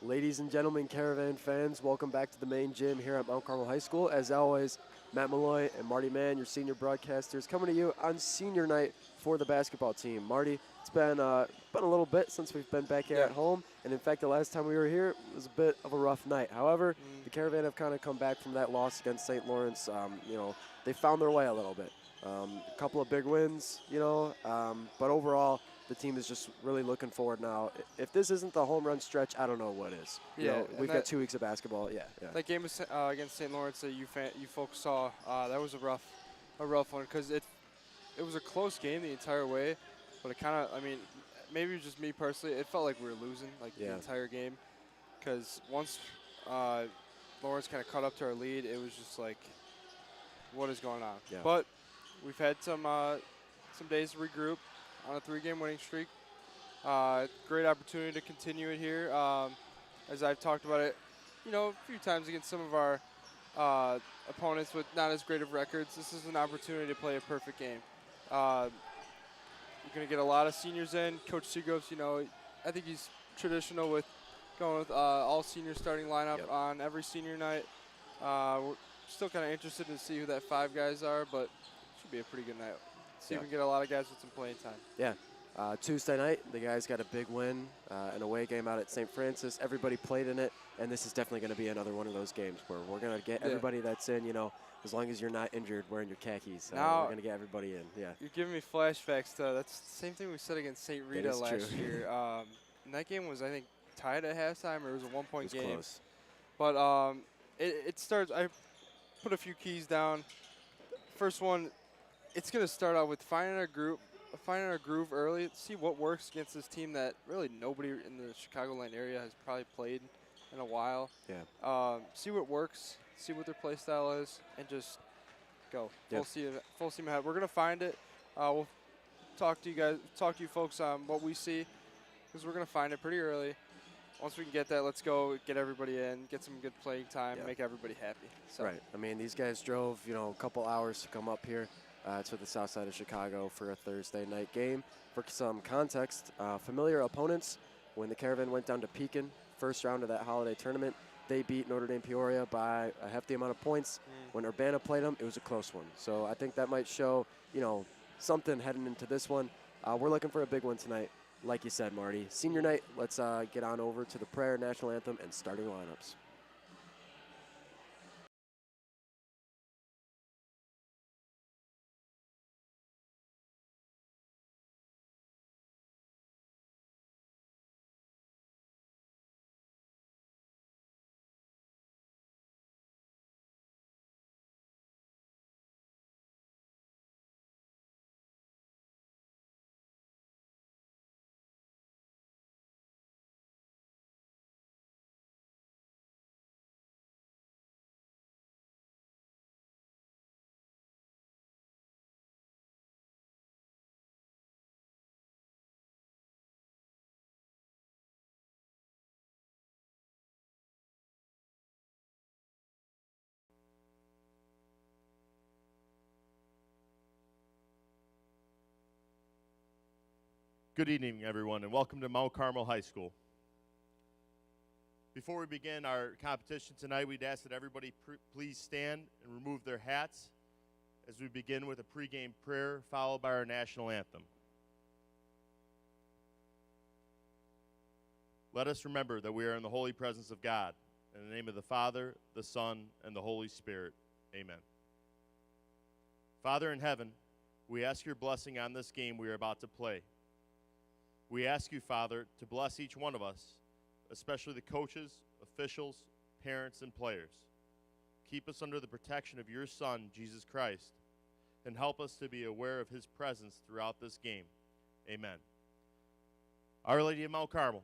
Ladies and gentlemen, Caravan fans, welcome back to the main gym here at Mount Carmel High School. As always, Matt Malloy and Marty Mann, your senior broadcasters, coming to you on senior night for the basketball team. Marty, it's been a little bit since we've been back here at home, and in fact, the last time we were here was a bit of a rough night. However, the Caravan have kind of come back from that loss against St. Lawrence. They found their way a little bit. A couple of big wins, but overall, the team is just really looking forward now. If this isn't the home run stretch, I don't know what is. We've got 2 weeks of basketball. Yeah. That game against St. Lawrence that you folks saw, that was a rough one because it was a close game the entire way, but it kind of, maybe it was just me personally, it felt like we were losing the entire game because once Lawrence kind of caught up to our lead, it was just like, what is going on? Yeah. But we've had some days to regroup on a 3-game winning streak. Great opportunity to continue it here. As I've talked about it, a few times against some of our opponents with not as great of records. This is an opportunity to play a perfect game. You're going to get a lot of seniors in. Coach Seagroves, I think he's traditional with going with all senior starting lineup on every senior night. We're still kind of interested to see who that 5 guys are, but it should be a pretty good night. See if we can get a lot of guys with some playing time. Yeah. Tuesday night, the guys got a big win, an away game out at St. Francis. Everybody played in it, and this is definitely going to be another one of those games where we're going to get everybody that's in, as long as you're not injured wearing your khakis. We're going to get everybody in. Yeah. You're giving me flashbacks to that's the same thing we said against St. Rita last year. And that game was, I think, tied at halftime, or it was a 1-point game. Close. But it starts. I put a few keys down. First one, it's going to start out with finding our groove early, see what works against this team that really nobody in the Chicagoland area has probably played in a while. Yeah. See what works, see what their play style is, and just go. Yep. Full steam ahead. We're going to find it. We'll talk to you folks on what we see, because we're going to find it pretty early. Once we can get that, let's go get everybody in, get some good playing time, make everybody happy. So. Right. These guys drove, a couple hours to come up here to the south side of Chicago for a Thursday night game. For some context, familiar opponents, when the Caravan went down to Pekin, first round of that holiday tournament, they beat Notre Dame Peoria by a hefty amount of points. When Urbana played them, it was a close one. So I think that might show, something heading into this one. We're looking for a big one tonight. Like you said, Marty, senior night, let's get on over to the prayer, national anthem, and starting lineups. Good evening, everyone, and welcome to Mount Carmel High School. Before we begin our competition tonight, we'd ask that everybody please stand and remove their hats as we begin with a pregame prayer followed by our national anthem. Let us remember that we are in the holy presence of God. In the name of the Father, the Son, and the Holy Spirit, amen. Father in heaven, we ask your blessing on this game we are about to play. We ask you, Father, to bless each one of us, especially the coaches, officials, parents, and players. Keep us under the protection of your Son, Jesus Christ, and help us to be aware of his presence throughout this game. Amen. Our Lady of Mount Carmel.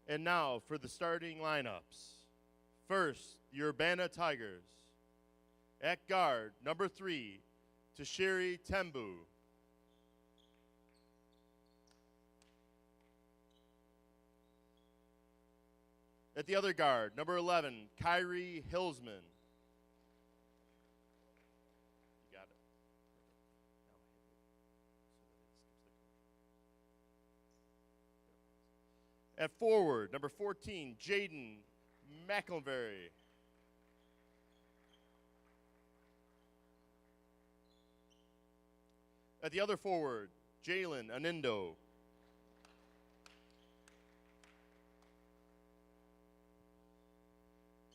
And now for the starting lineups. First, the Urbana Tigers. At guard, number 3, Tashiri Tembu. At the other guard, number 11, Kyrie Hillsman. You got it. At forward, number 14, Jaden McElvery. At the other forward, Jalen Anindo.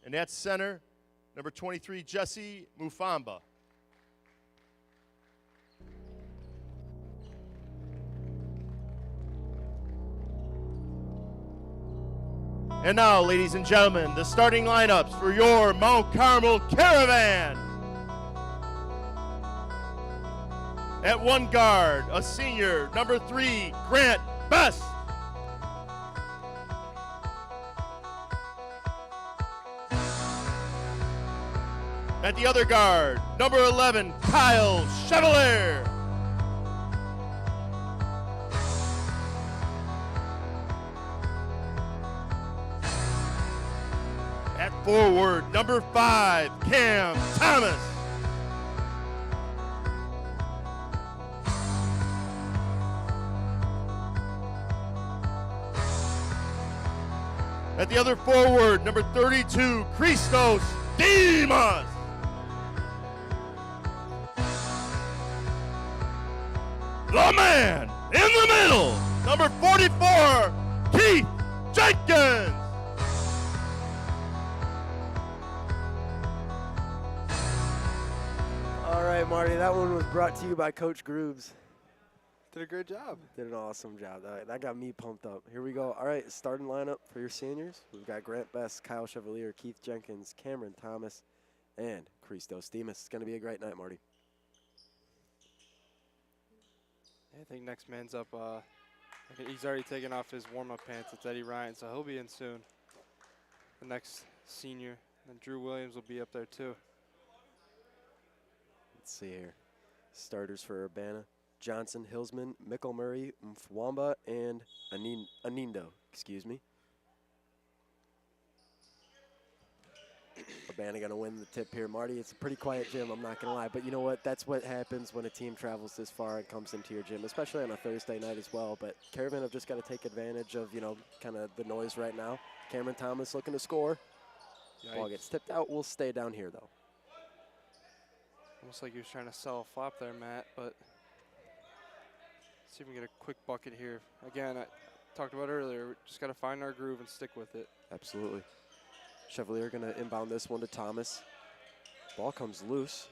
And at center, number 23, Jesse Mufamba. And now, ladies and gentlemen, the starting lineups for your Mount Carmel Caravan. At one guard, a senior, number 3, Grant Best. At the other guard, number 11, Kyle Chevalier. At forward, number 5, Cam Thomas. At the other forward, number 32, Christos Dimas. The man in the middle, number 44, Keith Jenkins. All right, Marty, that one was brought to you by Coach Groobs. Did a great job. Did an awesome job. That got me pumped up. Here we go. All right, starting lineup for your seniors. We've got Grant Best, Kyle Chevalier, Keith Jenkins, Cameron Thomas, and Christos Dimas. It's going to be a great night, Marty. I think next man's up. He's already taken off his warm-up pants. It's Eddie Ryan, so he'll be in soon. The next senior, and Drew Williams will be up there too. Let's see here. Starters for Urbana: Johnson, Hillsman, Mickle Murray, Mfwamba, and Anindo. Excuse me. Urbana going to win the tip here. Marty, it's a pretty quiet gym, I'm not going to lie. But you know what? That's what happens when a team travels this far and comes into your gym, especially on a Thursday night as well. But Caravan have just got to take advantage of, you know, kind of the noise right now. Cameron Thomas looking to score. Yikes. Ball gets tipped out. We'll stay down here, though. Almost like he was trying to sell a flop there, Matt, but see if we can get a quick bucket here. Again, I talked about earlier, we just got to find our groove and stick with it. Absolutely. Chevalier going to inbound this one to Thomas. Ball comes loose.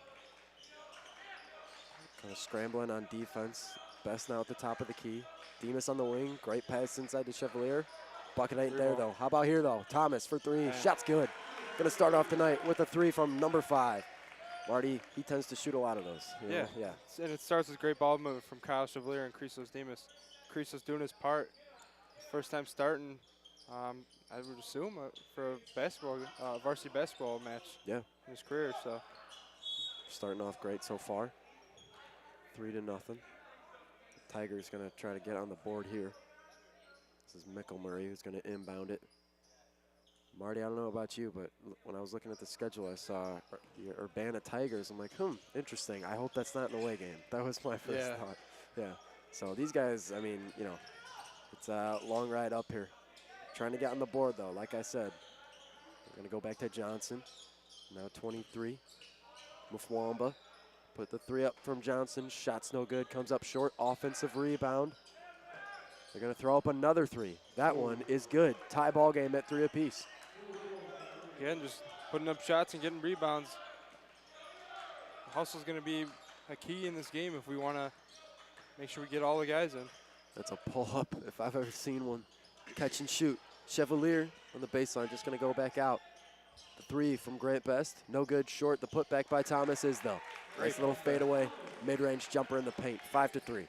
Kind of scrambling on defense. Best now at the top of the key. Dimas on the wing. Great pass inside to Chevalier. Bucket ain't there, though. How about here, though? Thomas for 3. Yeah. Shot's good. Going to start off the night with a 3 from number 5. Marty, he tends to shoot a lot of those. You know? Yeah. And it starts with great ball movement from Kyle Chevalier and Christos Dimas. Christos doing his part. First time starting, I would assume, for a basketball, varsity basketball match in his career. So Starting off great so far. 3-0. Tigers going to try to get on the board here. This is Mickle Murray who's going to inbound it. Marty, I don't know about you, but when I was looking at the schedule, I saw the Urbana Tigers. I'm like, interesting. I hope that's not an away game. That was my first thought. Yeah. So these guys, I mean, you know, it's a long ride up here. Trying to get on the board, though, like I said. We're going to go back to Johnson. Now 23. Mufwamba. Put the 3 up from Johnson. Shot's no good. Comes up short. Offensive rebound. They're going to throw up another 3. That one is good. Tie ball game at 3 apiece. again, just putting up shots and getting rebounds. Hustle's going to be a key in this game if we want to make sure we get all the guys in. That's a pull-up if I've ever seen one. Catch and shoot. Chevalier on the baseline, just going to go back out. The 3 from Grant Best, no good, short. The putback by Thomas is, though. Nice little fadeaway, mid-range jumper in the paint, 5-3.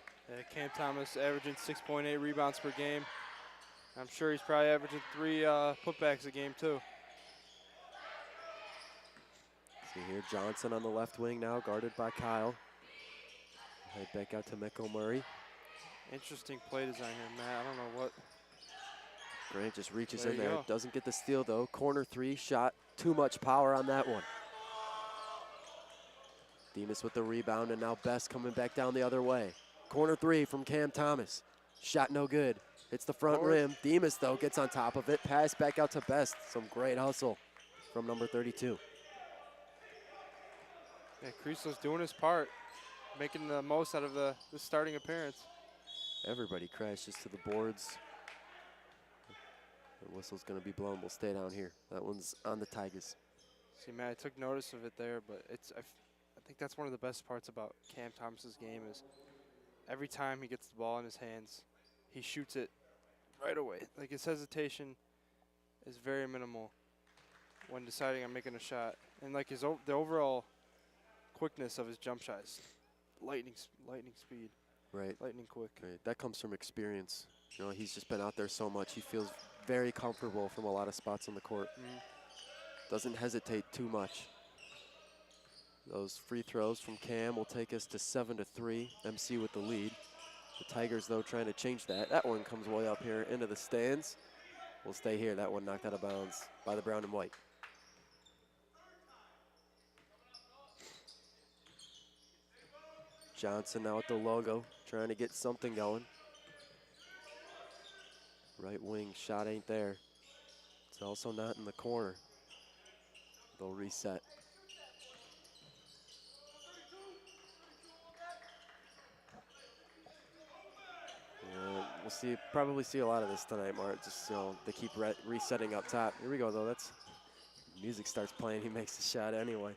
Cam Thomas averaging 6.8 rebounds per game. I'm sure he's probably averaging 3 putbacks a game too. See here, Johnson on the left wing now, guarded by Kyle. Head back out to Miko Murray. Interesting play design here, Matt. I don't know what. Grant just reaches There in you there. go. Doesn't get the steal, though. Corner 3 shot. Too much power on that one. Demas with the rebound, and now Best coming back down the other way. Corner 3 from Cam Thomas. Shot no good. Hits the front Forward. rim. Demas, though, gets on top of it. Pass back out to Best. Some great hustle from number 32. Yeah, Creaslo's doing his part, making the most out of the starting appearance. Everybody crashes to the boards. The whistle's going to be blown. We'll stay down here. That one's on the Tigers. See, Matt, I took notice of it there, but I think that's one of the best parts about Cam Thomas's game is every time he gets the ball in his hands, he shoots it right away. Like, his hesitation is very minimal when deciding on making a shot. And, like, the overall quickness of his jump shots, lightning speed, Right. lightning quick. Right. That comes from experience. You know, he's just been out there so much. He feels very comfortable from a lot of spots on the court. Doesn't hesitate too much. Those free throws from Cam will take us to 7-3. MC with the lead. The Tigers, though, trying to change that. That one comes way up here into the stands. We'll stay here. That one knocked out of bounds by the brown and white. Johnson now at the logo, trying to get something going. Right wing shot ain't there. It's also not in the corner. They'll reset. Yeah, we'll probably see a lot of this tonight, Mart. Just, you know, they keep resetting up top. Here we go, though. That's music starts playing. He makes the shot anyway.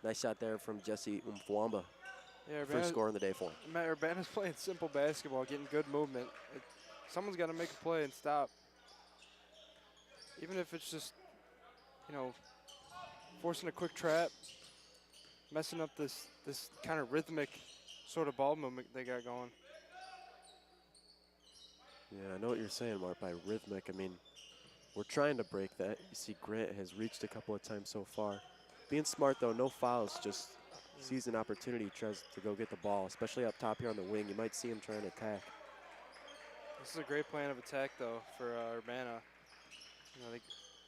Nice shot there from Jesse Umfwamba. Yeah, First score in the day for him. Matt, Urbana's playing simple basketball, getting good movement. Someone's got to make a play and stop. Even if it's just, you know, forcing a quick trap, messing up this kind of rhythmic sort of ball movement they got going. Yeah, I know what you're saying, Mark, by rhythmic. I mean, we're trying to break that. You see Grant has reached a couple of times so far. Being smart, though, no fouls, just sees an opportunity, tries to go get the ball, especially up top here on the wing. You might see him trying to attack. This is a great plan of attack, though, for Urbana. You know, they're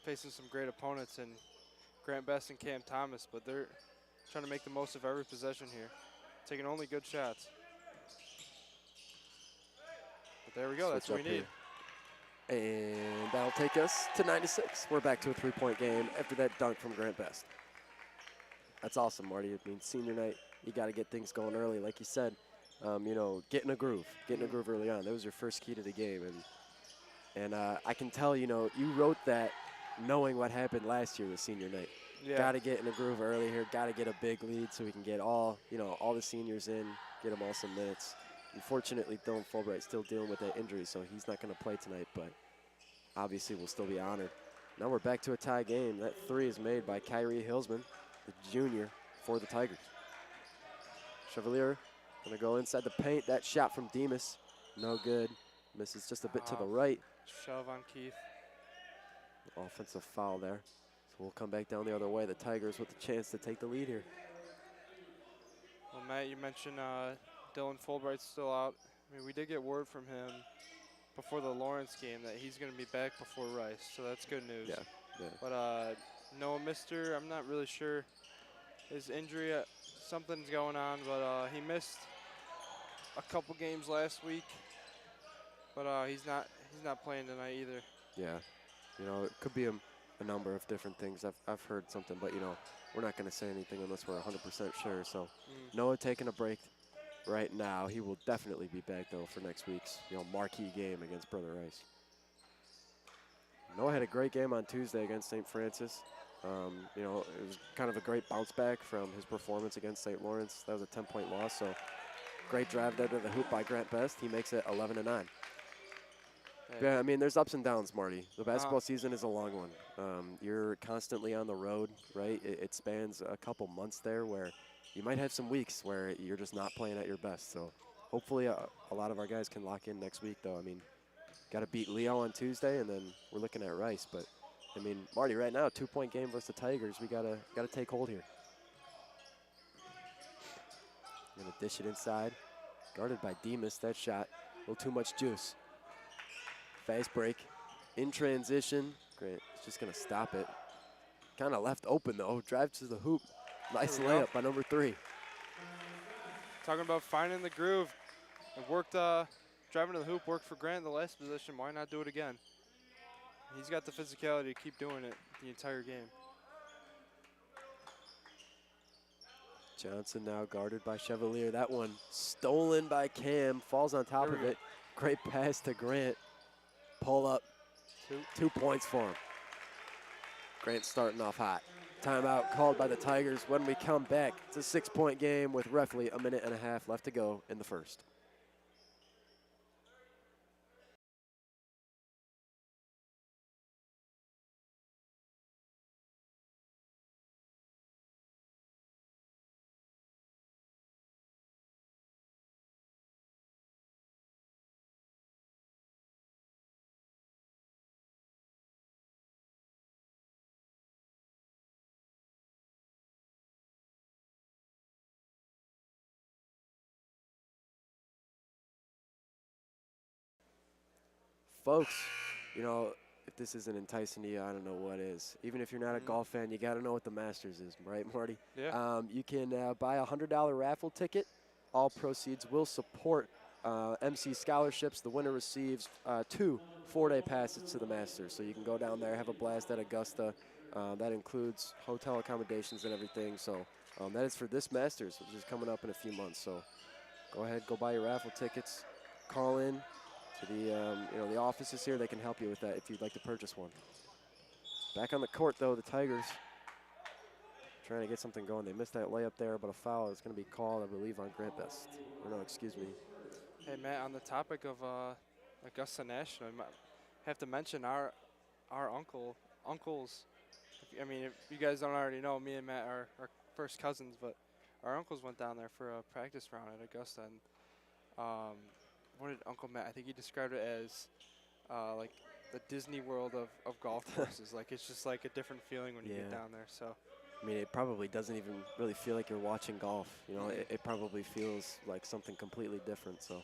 facing some great opponents in Grant Best and Cam Thomas, but they're trying to make the most of every possession here, taking only good shots. But there we go. That's what we need. And that'll take us to 9-6. We're back to a three-point game after that dunk from Grant Best. That's awesome, Marty. I mean, senior night, you got to get things going early. Like you said, you know, get in a groove early on. That was your first key to the game. And I can tell, you know, you wrote that knowing what happened last year with senior night. Yeah. Got to get in a groove early here. Got to get a big lead so we can get all the seniors in, get them all some minutes. Unfortunately, Dylan Fulbright's still dealing with that injury, so he's not going to play tonight, but obviously we'll still be honored. Now we're back to a tie game. That three is made by Kyrie Hillsman, the junior, for the Tigers. Chevalier going to go inside the paint. That shot from Demas, no good. Misses just a bit to the right. Shove on Keith. Offensive foul there. So we'll come back down the other way. The Tigers with the chance to take the lead here. Well, Matt, you mentioned Dylan Fulbright's still out. I mean, we did get word from him before the Lawrence game that he's going to be back before Rice, so that's good news. Yeah. But Noah Mister, I'm not really sure his injury. Something's going on, but he missed a couple games last week. But he's not playing tonight either. Yeah, you know, it could be a number of different things. I've heard something, but you know, we're not going to say anything unless we're 100% sure. So Noah taking a break right now. He will definitely be back though for next week's marquee game against Brother Rice. Noah had a great game on Tuesday against St. Francis. You know, it was kind of a great bounce back from his performance against St. Lawrence. That was a 10-point loss. So great drive there to the hoop by Grant Best. He makes it 11-9. Yeah, I mean, there's ups and downs, Marty. The basketball season is a long one. You're constantly on the road, right? It spans a couple months there where you might have some weeks where you're just not playing at your best. So hopefully a lot of our guys can lock in next week, though. I mean, Got to beat Leo on Tuesday, and then we're looking at Rice. But I mean, Marty, right now, 2-point game versus the Tigers. We gotta take hold here. Gonna dish it inside, guarded by Demas. That shot, a little too much juice. Fast break, in transition. Grant is just gonna stop it. Kind of left open though. Drive to the hoop. Nice layup by number 3. Talking about finding the groove. It worked, driving to the hoop worked for Grant in the last position. Why not do it again? He's got the physicality to keep doing it the entire game. Johnson now guarded by Chevalier. That one stolen by Cam. Falls on top of it. Great pass to Grant. Pull up. 2 points for him. Grant starting off hot. Timeout called by the Tigers. When we come back, it's a 6-point game with roughly a minute and a half left to go in the first. Folks, you know, if this isn't enticing to you, I don't know what is. Even if you're not a golf fan, you got to know what the Masters is, right, Marty? Yeah. You can buy a $100 raffle ticket. All proceeds will support MC scholarships. The winner receives 2 4-day passes to the Masters. So you can go down there, have a blast at Augusta. That includes hotel accommodations and everything. So that is for this Masters, which is coming up in a few months. So go ahead, go buy your raffle tickets. Call in to the the offices here. They can help you with that if you'd like to purchase one. Back on the court though, the Tigers trying to get something going. They missed that layup there, but a foul is going to be called, I believe, on Grant Best. Or no, excuse me. Hey Matt, on the topic of Augusta National, I might have to mention our uncles. I mean, if you guys don't already know, me and Matt are first cousins, but our uncles went down there for a practice round at Augusta, and what did Uncle Matt? I think he described it as like the Disney World of golf courses. Like it's just like a different feeling when you get down there. So, I mean, it probably doesn't even really feel like you're watching golf. You know, it probably feels like something completely different. So,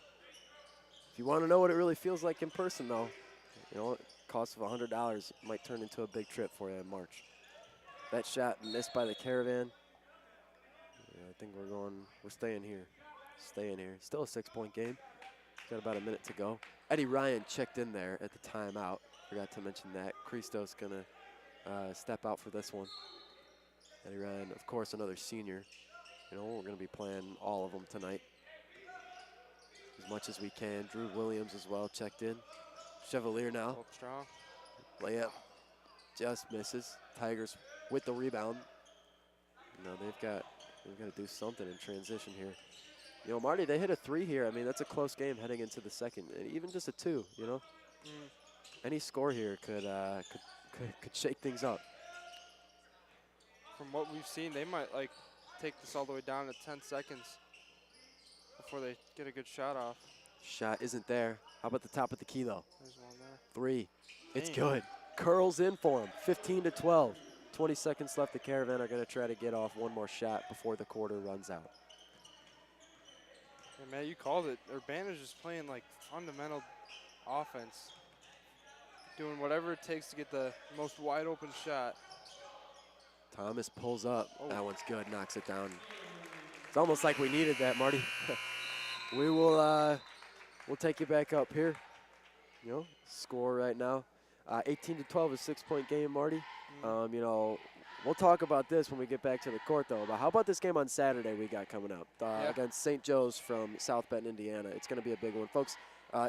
if you want to know what it really feels like in person, though, you know, cost of $100 might turn into a big trip for you in March. That shot missed by the Caravan. Yeah, I think we're staying here. Staying here. Still a 6-point game. Got about a minute to go. Eddie Ryan checked in there at the timeout. Forgot to mention that. Christo's going to step out for this one. Eddie Ryan, of course, another senior. You know, we're going to be playing all of them tonight as much as we can. Drew Williams as well checked in. Chevalier now. strong. Layup just misses. Tigers with the rebound. You know, they've got to do something in transition here. You know, Marty, they hit a 3 here. I mean, that's a close game heading into the second. And even just a 2, you know. Any score here could shake things up. From what we've seen, they might like take this all the way down to 10 seconds before they get a good shot off. Shot isn't there. How about the top of the key, though? There's one there. 3. It's good. Curls in for him. 15-12. 20 seconds left. The Caravan are going to try to get off one more shot before the quarter runs out. Yeah, man, you called it. Urbana's just playing like fundamental offense, doing whatever it takes to get the most wide open shot. Thomas pulls up. Oh. That one's good. Knocks it down. It's almost like we needed that, Marty. We will we'll take you back up here. You know, score right now. 18-12 is a 6-point game, Marty. You know, we'll talk about this when we get back to the court, though. But how about this game on Saturday we got coming up against St. Joe's from South Bend, Indiana? It's going to be a big one, folks.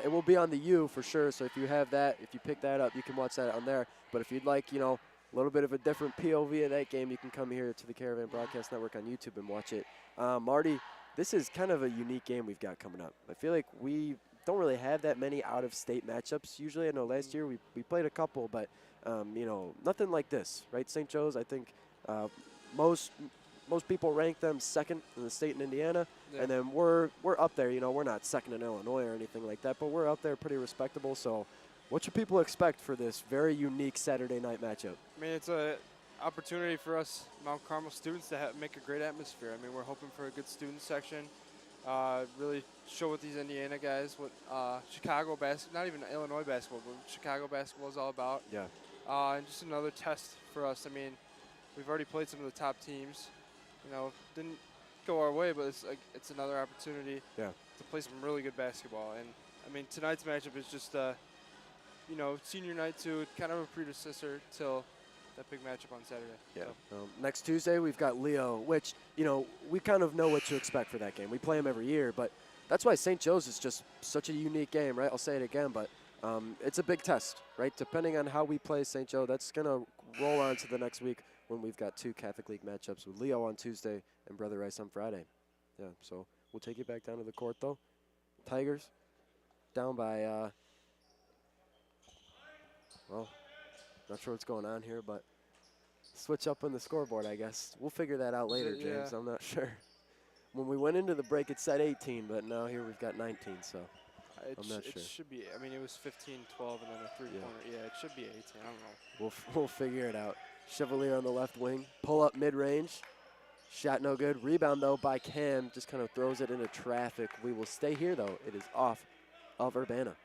It will be on the U for sure. So if you have that, if you pick that up, you can watch that on there. But if you'd like, you know, a little bit of a different POV of that game, you can come here to the Caravan Broadcast Network on YouTube and watch it. Marty, this is kind of a unique game we've got coming up. I feel like we don't really have that many out-of-state matchups. Usually, I know last year we played a couple, but, you know, nothing like this, right? St. Joe's, I think most most people rank them second in the state in Indiana, Yeah. and then we're up there. You know, we're not second in Illinois or anything like that, but we're up there pretty respectable. So, what should people expect for this very unique Saturday night matchup? I mean, it's a opportunity for us Mount Carmel students to make a great atmosphere. I mean, we're hoping for a good student section. Really show what these Indiana guys, what Chicago basketball, not even Illinois basketball, but Chicago basketball is all about. Yeah. And just another test for us. I mean, we've already played some of the top teams. You know, didn't go our way, but it's another opportunity to play some really good basketball. And I mean, tonight's matchup is just, you know, senior night too, kind of a predecessor till that big matchup on Saturday. Yeah. So. Next Tuesday, we've got Leo, which, you know, we kind of know what to expect for that game. We play them every year, but that's why St. Joe's is just such a unique game, right? I'll say it again, but it's a big test, right? Depending on how we play St. Joe, that's going to roll on to the next week when we've got 2 Catholic League matchups with Leo on Tuesday and Brother Rice on Friday. Yeah, so we'll take you back down to the court, though. Tigers down by, well, not sure what's going on here, but switch up on the scoreboard, I guess. We'll figure that out later, James. Yeah. I'm not sure. When we went into the break, it said 18, but now here we've got 19, so I'm not sure. It should be, I mean, it was 15, 12, and then a three-pointer. Yeah, it should be 18. I don't know. We'll figure it out. Chevalier on the left wing. Pull up mid-range. Shot no good. Rebound, though, by Cam. Just kind of throws it into traffic. We will stay here, though. It is off of Urbana.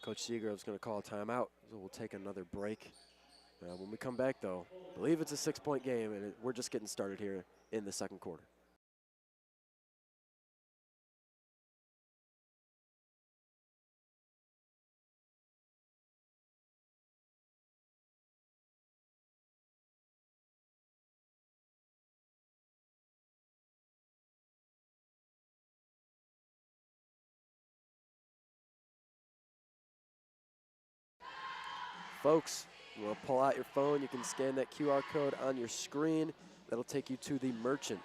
Coach Seagrove's going to call a timeout, so we'll take another break. When we come back, though, I believe it's a 6-point game, and we're just getting started here in the second quarter. Folks, you want to pull out your phone, you can scan that QR code on your screen. That'll take you to The Merchant,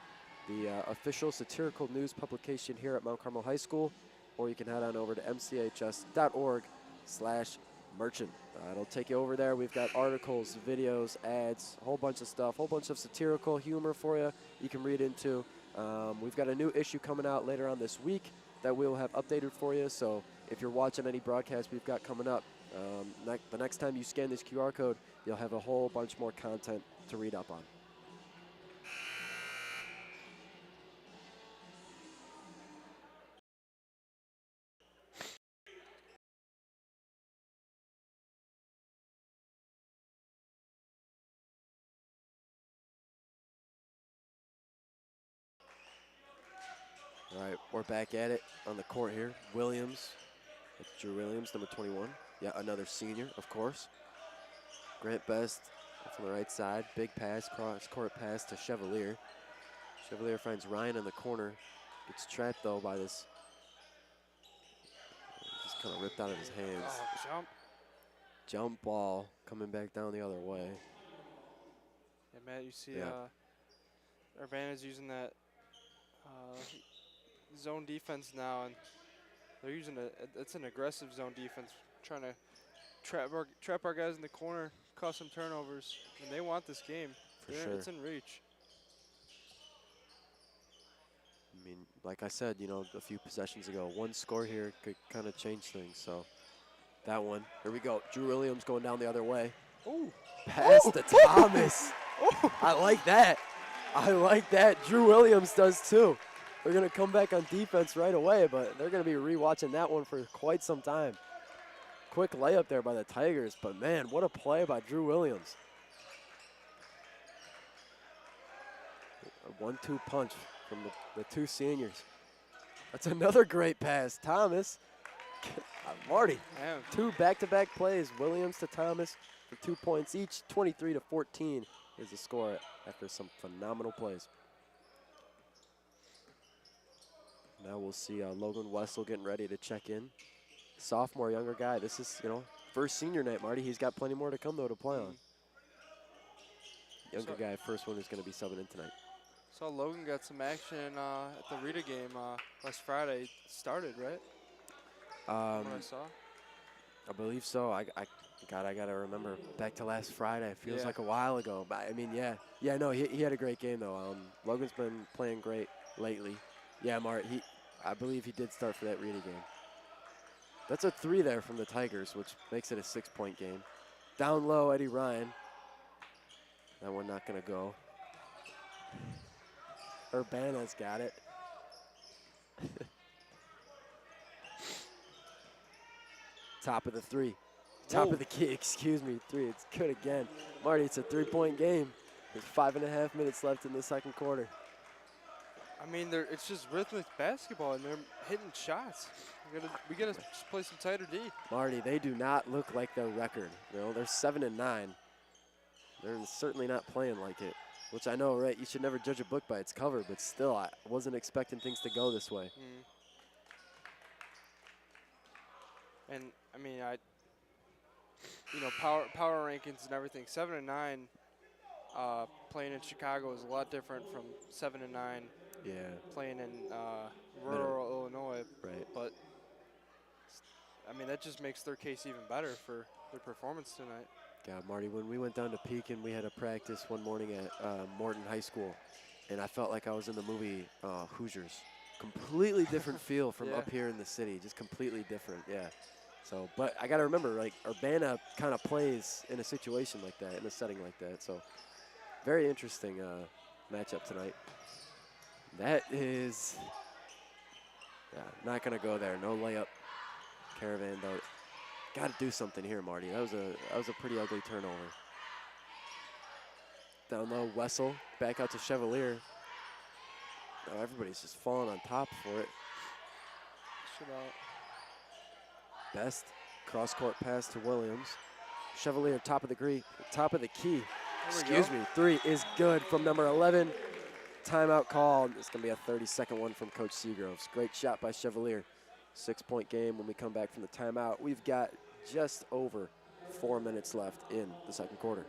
the official satirical news publication here at Mount Carmel High School, or you can head on over to mchs.org/merchant. It'll take you over there. We've got articles, videos, ads, a whole bunch of stuff, a whole bunch of satirical humor for you you can read into. We've got a new issue coming out later on this week that we'll have updated for you, so if you're watching any broadcast we've got coming up, the next time you scan this QR code, you'll have a whole bunch more content to read up on. All right, we're back at it on the court here. Williams, that's Drew Williams, number 21. Yeah, another senior, of course. Grant Best from the right side. Big pass, cross-court pass to Chevalier. Chevalier finds Ryan in the corner. Gets trapped, though, by this. Just kind of ripped out of his hands. Oh, jump. Jump ball coming back down the other way. Yeah, Matt, you see Urbana's using that zone defense now, and they're using it's an aggressive zone defense, trying to trap our guys in the corner, cause some turnovers, and they want this game. For sure. It's in reach. I mean, like I said, you know, a few possessions ago, one score here could kind of change things. So that one, here we go. Drew Williams going down the other way. Ooh. Pass to Thomas. I like that. I like that. Drew Williams does too. They're going to come back on defense right away, but they're going to be rewatching that one for quite some time. Quick layup there by the Tigers, but man, what a play by Drew Williams. A 1-2 punch from the two seniors. That's another great pass. Thomas, Marty, Man. 2 back-to-back plays. Williams to Thomas for 2 points each. 23-14 is the score after some phenomenal plays. Now we'll see Logan Wessel getting ready to check in. Sophomore, younger guy. This is, you know, first senior night, Marty. He's got plenty more to come, though, to play on. Younger guy, first one who's going to be subbing in tonight. Saw Logan got some action at the Rita game last Friday. Started, right? What I saw. I believe so. I God, I got to remember back to last Friday. It feels Yeah. like a while ago. But, I mean, yeah. Yeah, no, he had a great game, though. Logan's been playing great lately. Yeah, I believe he did start for that Reedy game. That's a 3 there from the Tigers, which makes it a 6-point game. Down low, Eddie Ryan. That one not going to go. Urbana's got it. Top of the 3. Top Whoa. of the key, excuse me, 3. It's good again. Marty, it's a 3-point game. There's 5.5 minutes left in the second quarter. I mean, it's just rhythmic basketball, and they're hitting shots. We gotta just play some tighter D. Marty, they do not look like their record. You know, they're 7-9. They're certainly not playing like it, which I know, right? You should never judge a book by its cover, but still, I wasn't expecting things to go this way. And I mean, power rankings and everything. 7-9, playing in Chicago is a lot different from 7-9 Yeah, playing in rural Illinois. right. But I mean, that just makes their case even better for their performance tonight. God, Marty, when we went down to Pekin, we had a practice one morning at Morton High School, and I felt like I was in the movie Hoosiers. Completely different feel from Yeah. up here in the city, just completely different, yeah. So, but I got to remember, like, Urbana kind of plays in a situation like that, in a setting like that. So, very interesting matchup tonight. That is not going to go there. No layup. Caravan, though. Got to do something here, Marty. That was a pretty ugly turnover. Down low, Wessel. Back out to Chevalier. Now everybody's just falling on top for it. Should out. Best cross-court pass to Williams. Chevalier, top of the key. Excuse me. 3 is good from number 11. Timeout call. It's going to be a 30-second one from Coach Seagroves. Great shot by Chevalier. 6-point game when we come back from the timeout. We've got just over 4 minutes left in the second quarter.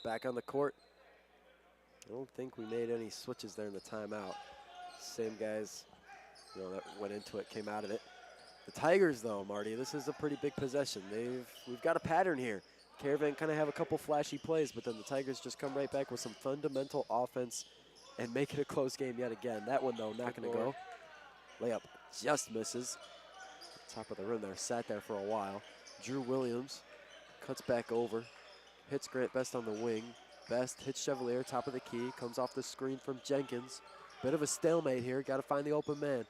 Back on the court. I don't think we made any switches there in the timeout. Same guys, that went into it, came out of it. The Tigers, though, Marty, this is a pretty big possession. We've got a pattern here. Caravan kind of have a couple flashy plays, but then the Tigers just come right back with some fundamental offense and make it a close game yet again. That one, though, not going to go. Layup just misses. Top of the rim there, sat there for a while. Drew Williams cuts back over. Hits Grant Best on the wing. Best hits Chevalier, top of the key. Comes off the screen from Jenkins. Bit of a stalemate here. Got to find the open man.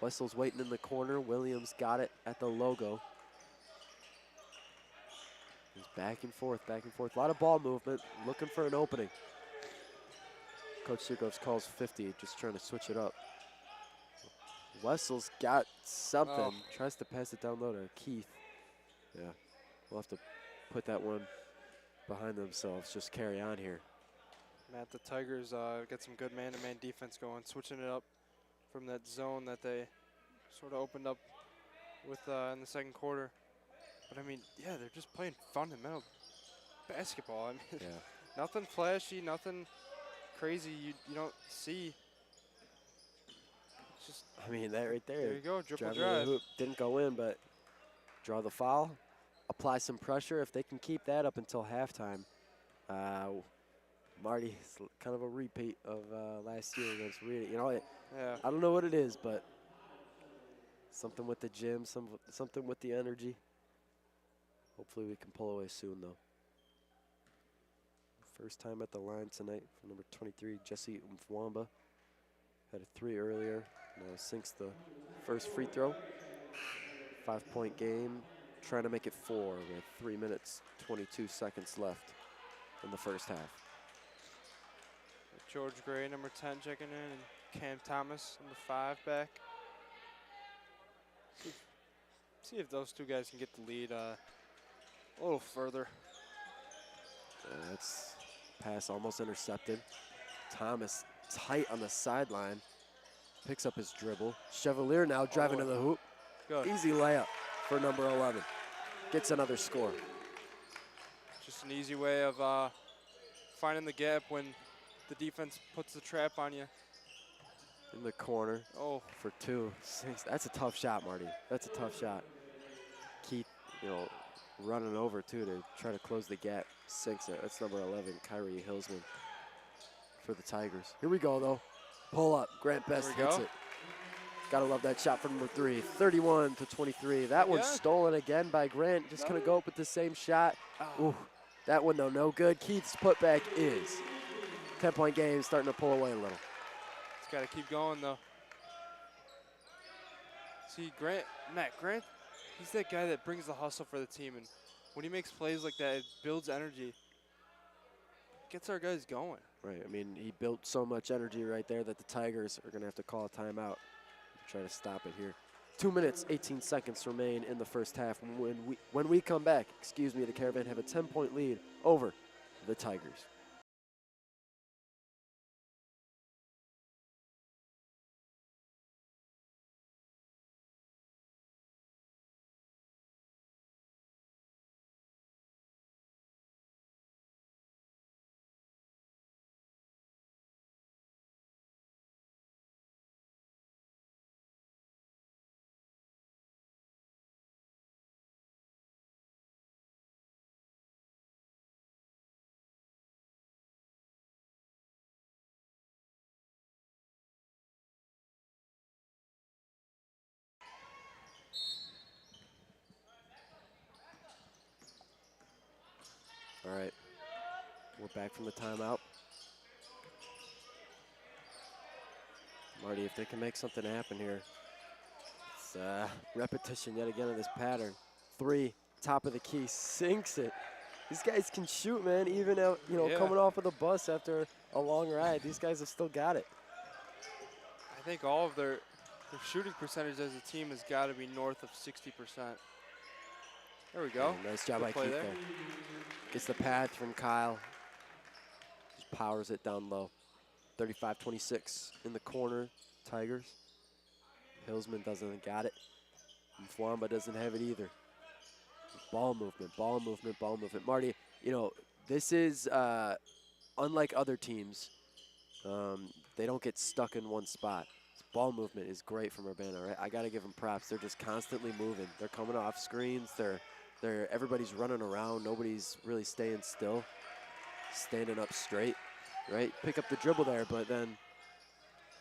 Wessel's waiting in the corner. Williams got it at the logo. He's back and forth, back and forth. A lot of ball movement, looking for an opening. Coach Seagroves calls 50, just trying to switch it up. Wessel's got something. Oh. Tries to pass it down low to Keith. Yeah, we'll have to put that one behind themselves. Just carry on here. Matt, the Tigers get some good man-to-man defense going, switching it up from that zone that they sort of opened up with in the second quarter. But, I mean, yeah, they're just playing fundamental basketball. I mean, Yeah. nothing flashy, nothing crazy you don't see. It's just, I mean, that right there. there you go, triple Driving to the drive. hoop. Didn't go in, but draw the foul. Apply some pressure. If they can keep that up until halftime, Marty, it's kind of a repeat of last year against Reedy. Yeah. I don't know what it is, but Something with the gym, something with the energy. Hopefully we can pull away soon, though. First time at the line tonight for number 23, Jesse Mfwamba. Had a 3 earlier. Now sinks the first free throw. 5-point game. Trying to make it 4 with 3 minutes, 22 seconds left in the first half. George Gray, number 10, checking in, and Cam Thomas, number 5, back. See if those two guys can get the lead a little further. That's pass almost intercepted. Thomas tight on the sideline. Picks up his dribble. Chevalier now driving to the hoop. Good. Easy layup for number 11. Gets another score. Just an easy way of finding the gap when the defense puts the trap on you. In the corner. Oh. For 2. That's a tough shot, Marty. That's a tough shot. Keith, running over, too, to try to close the gap. Sinks it. That's number 11, Kyrie Hillsman for the Tigers. Here we go, though. Pull up. Grant Best hits it. Gotta love that shot from number 3. 31-23. That one's stolen again by Grant. Just gonna go up with the same shot. Ooh, that one, though, no good. Keith's putback is. 10-point game, starting to pull away a little. It's got to keep going, though. See, Grant, he's that guy that brings the hustle for the team. And when he makes plays like that, it builds energy. Gets our guys going. Right, I mean, he built so much energy right there that the Tigers are going to have to call a timeout to try to stop it here. 2 minutes, 18 seconds remain in the first half. When we come back, the Caravan have a 10-point lead over the Tigers. All right, we're back from the timeout. Marty, if they can make something happen here, it's repetition yet again of this pattern. 3, top of the key, sinks it. These guys can shoot, man, even coming off of the bus after a long ride. These guys have still got it. I think all of their shooting percentage as a team has got to be north of 60%. There we go. Yeah, nice job by Keith there. Gets the pad from Kyle. Just powers it down low. 35-26 in the corner, Tigers. Hillsman doesn't got it. Mfwamba doesn't have it either. Ball movement, ball movement, ball movement. Marty, this is unlike other teams. They don't get stuck in one spot. Ball movement is great from Urbana, right? I got to give them props. They're just constantly moving. They're coming off screens. Everybody's running around. Nobody's really staying still, standing up straight, right? Pick up the dribble there, but then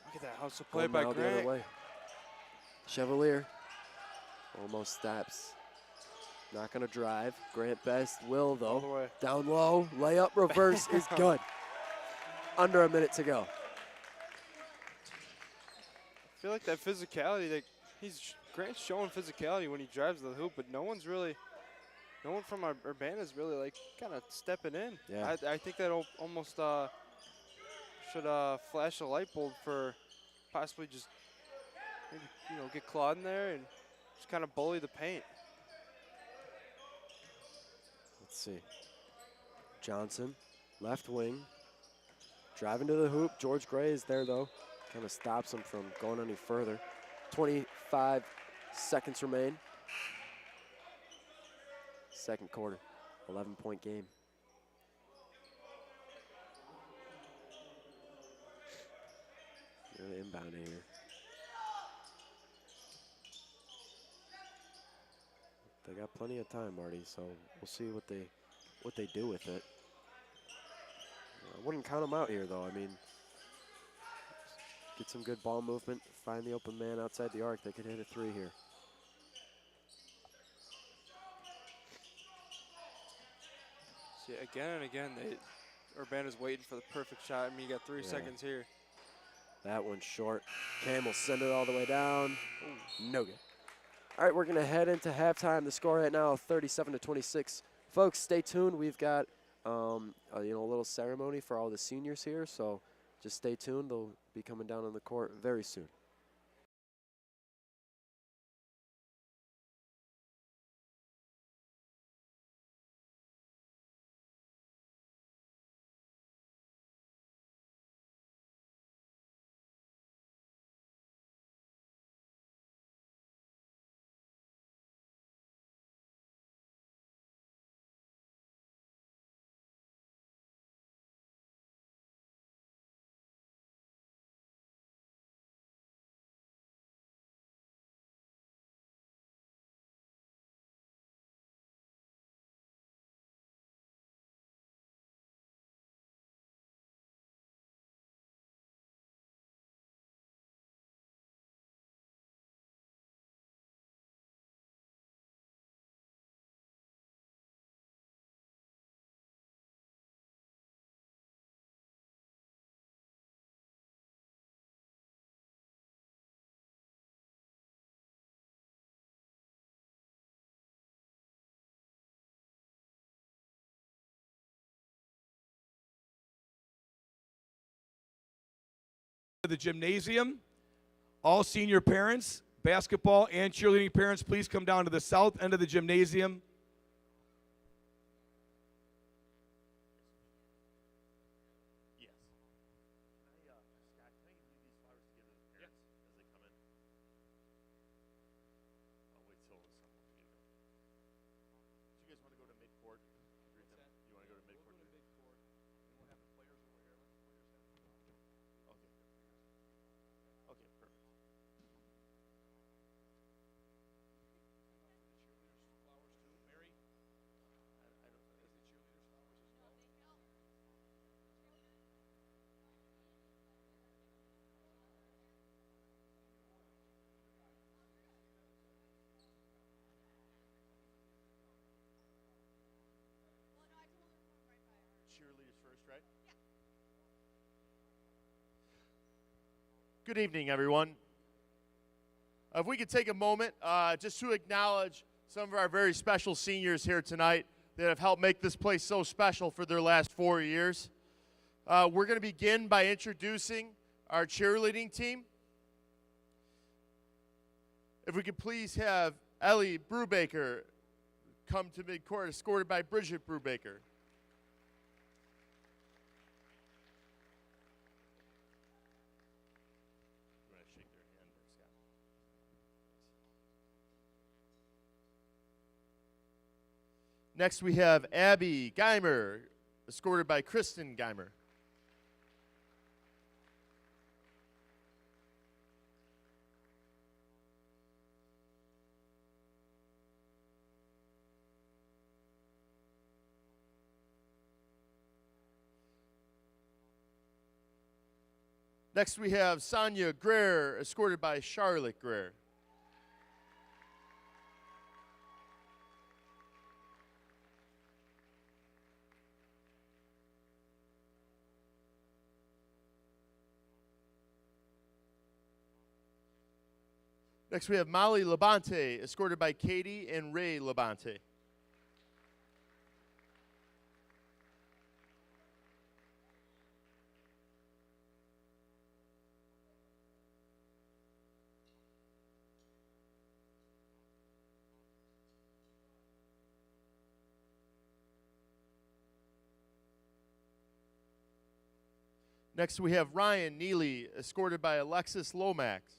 look at that hustle play by Grant. The other way. Chevalier almost stops. Not going to drive. Grant Best will, though. All the way. Down low. Layup reverse is good. Under a minute to go. I feel like that physicality, Grant's showing physicality when he drives the hoop, but no one from Urbana is really kind of stepping in. Yeah. I think that almost should flash a light bulb for possibly just maybe, get Claude in there and just kind of bully the paint. Let's see. Johnson, left wing, driving to the hoop. George Gray is there, though. Kind of stops him from going any further. 25 seconds remain. Second quarter, 11-point game. Really inbound here. They got plenty of time, Marty, so we'll see what they do with it. I wouldn't count them out here, though. I mean, get some good ball movement, find the open man outside the arc that could hit a three here. See, again and again, Urbana's waiting for the perfect shot. I mean, you got 3 seconds here. That one's short. Cam will send it all the way down. Ooh, no good. All right, we're going to head into halftime. The score right now, 37-26. Folks, stay tuned. We've got a little ceremony for all the seniors here, so just stay tuned. They'll be coming down on the court very soon. The gymnasium. All senior parents, basketball and cheerleading parents, please come down to the south end of the gymnasium. Yes. Scott, can I leave these flowers to give to the parents as they come in? I'll wait till someone to get going. Do you guys want to go to mid-court? You want to go to mid-court? We'll go to mid-court, and we'll have the players over here. Let the players have the flowers. Okay, perfect. Cheerleaders first, right? Yeah. Good evening, everyone. If we could take a moment just to acknowledge some of our very special seniors here tonight that have helped make this place so special for their last 4 years. We're going to begin by introducing our cheerleading team. If we could please have Ellie Brubaker come to midcourt, escorted by Bridget Brubaker. Next, we have Abby Geimer, escorted by Kristen Geimer. Next, we have Sonia Greer, escorted by Charlotte Greer. Next, we have Molly Labonte, escorted by Katie and Ray Labonte. Next, we have Ryan Neely, escorted by Alexis Lomax.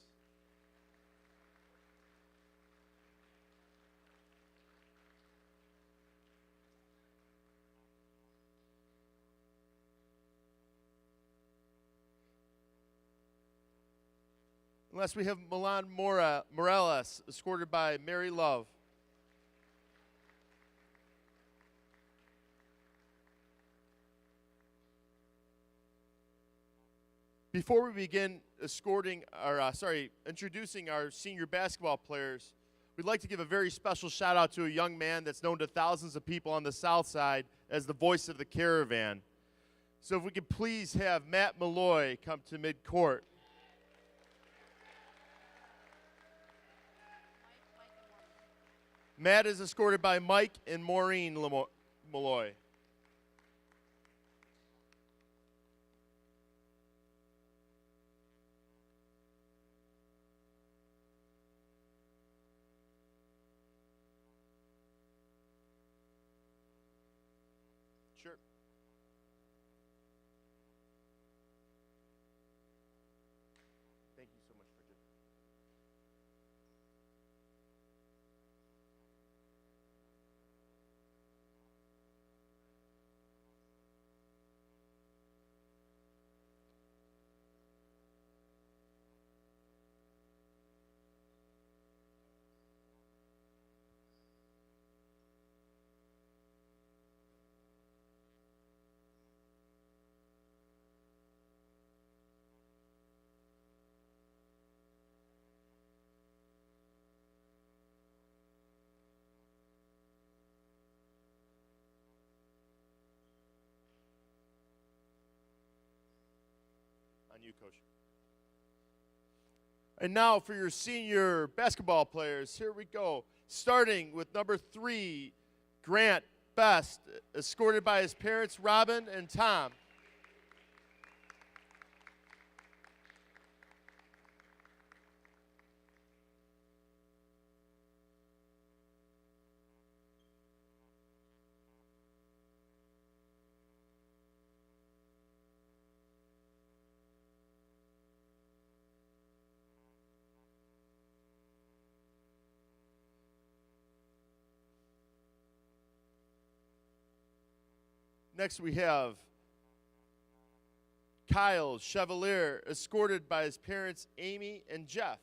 Last, we have Milan Morales, escorted by Mary Love. Before we begin introducing our senior basketball players, we'd like to give a very special shout out to a young man that's known to thousands of people on the South Side as the voice of the Caravan. So if we could please have Matt Malloy come to midcourt. Matt is escorted by Mike and Maureen Malloy. Sure. Thank you so much, Bridget. On you, Coach. And now for your senior basketball players, here we go. Starting with number 3, Grant Best, escorted by his parents, Robin and Tom. Next we have Kyle Chevalier, escorted by his parents, Amy and Jeff.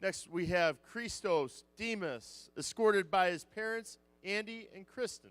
Next, we have Christos Demas, escorted by his parents, Andy and Kristen.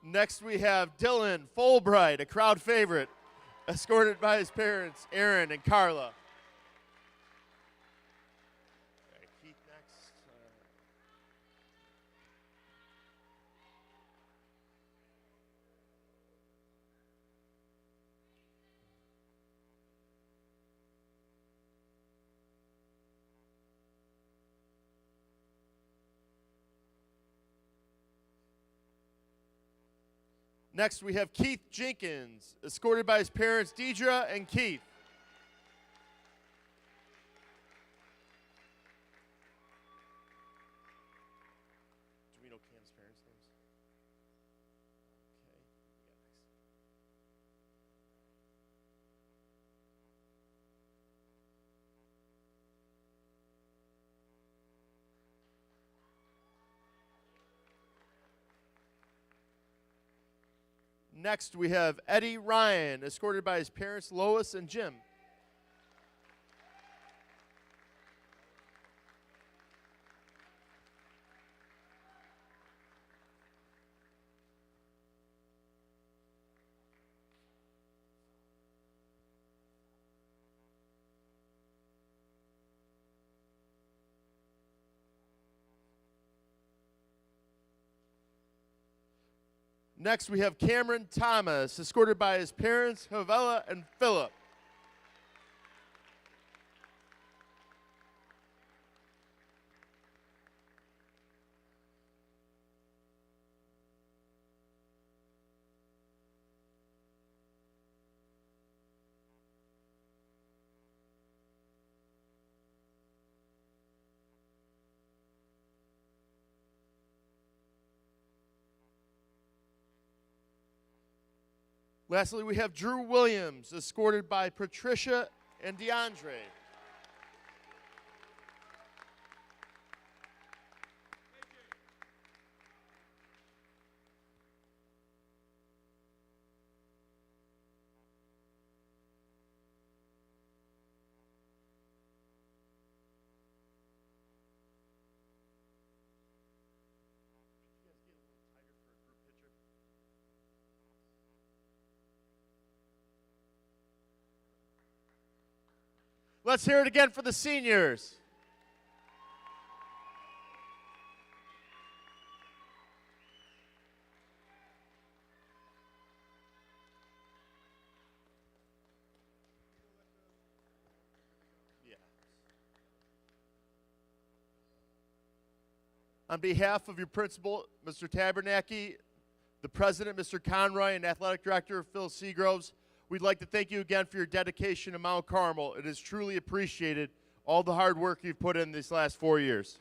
Next, we have Dylan Fulbright, a crowd favorite, escorted by his parents, Aaron and Carla. Okay, Keith next. Next, we have Keith Jenkins, escorted by his parents, Deidre and Keith. Do we know Cam's parents' names? Okay. Next, we have Eddie Ryan, escorted by his parents, Lois and Jim. Next, we have Cameron Thomas, escorted by his parents, Havella and Philip. Lastly, we have Drew Williams, escorted by Patricia and DeAndre. Let's hear it again for the seniors. Yeah. On behalf of your principal, Mr. Tabernacki, the president, Mr. Conroy, and athletic director, Phil Seagroves, we'd like to thank you again for your dedication to Mount Carmel. It is truly appreciated, all the hard work you've put in these last 4 years.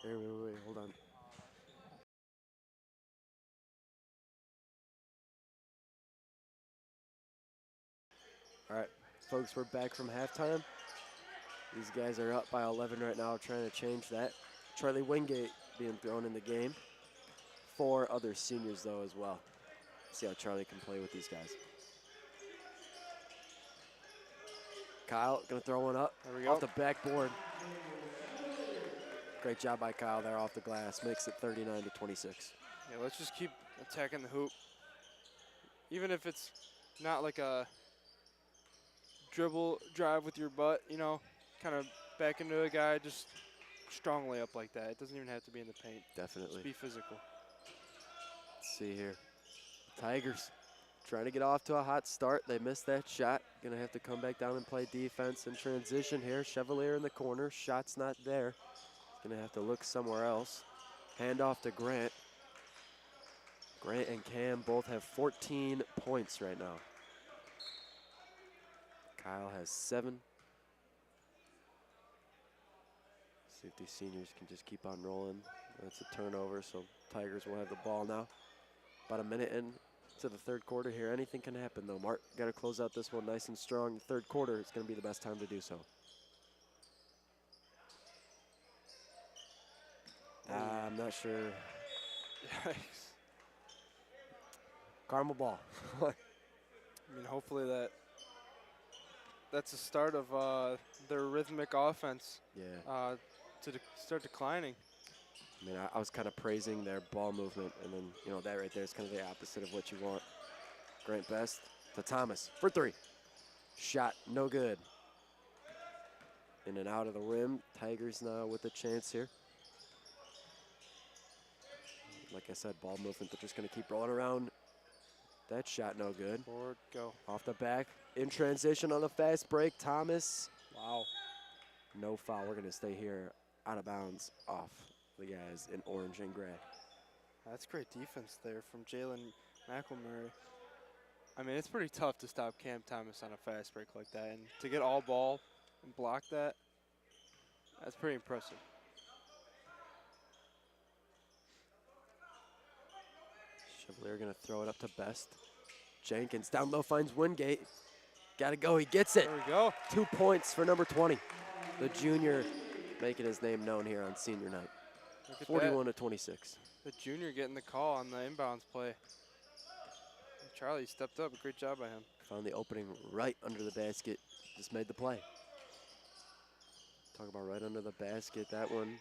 Wait, hold on. All right, folks, we're back from halftime. These guys are up by 11 right now, trying to change that. Charlie Wingate being thrown in the game. 4 other seniors, though, as well. See how Charlie can play with these guys. Kyle going to throw one up. There we go. Off the backboard. Great job by Kyle there off the glass. Makes it 39-26. Yeah, let's just keep attacking the hoop. Even if it's not like a dribble drive with your butt, you know, kind of back into a guy, just strong layup like that. It doesn't even have to be in the paint. Definitely. Just be physical. Let's see here. Tigers trying to get off to a hot start. They missed that shot. Gonna have to come back down and play defense and transition here. Chevalier in the corner. Shot's not there. Gonna have to look somewhere else. Hand off to Grant. Grant and Cam both have 14 points right now. Kyle has 7. See if these seniors can just keep on rolling. That's a turnover, so Tigers will have the ball now. About a minute in to the third quarter here. Anything can happen, though. Mark, got to close out this one nice and strong. The third quarter, it's going to be the best time to do so. I'm not sure. Yikes. Carmel ball. I mean, hopefully that's the start of their rhythmic offense Yeah. to start declining. I mean, I was kind of praising their ball movement, and then, you know, that right there is kind of the opposite of what you want. Grant Best to Thomas for 3. Shot, no good. In and out of the rim. Tigers now with a chance here. Like I said, ball movement, they're just going to keep rolling around. That shot, no good. Forward, go. Off the back, in transition on the fast break, Thomas. Wow. No foul. We're going to stay here out of bounds off the guys in orange and gray. That's great defense there from Jalen McElmurray. I mean, it's pretty tough to stop Cam Thomas on a fast break like that. And to get all ball and block that, that's pretty impressive. Chevalier going to throw it up to Best. Jenkins down low finds Wingate. Got to go. He gets it. There we go. 2 points for number 20. The junior making his name known here on senior night. Look at 41-26. the junior getting the call on the inbounds play. And Charlie stepped up. Great job by him. Found the opening right under the basket. Just made the play. Talk about right under the basket. That one.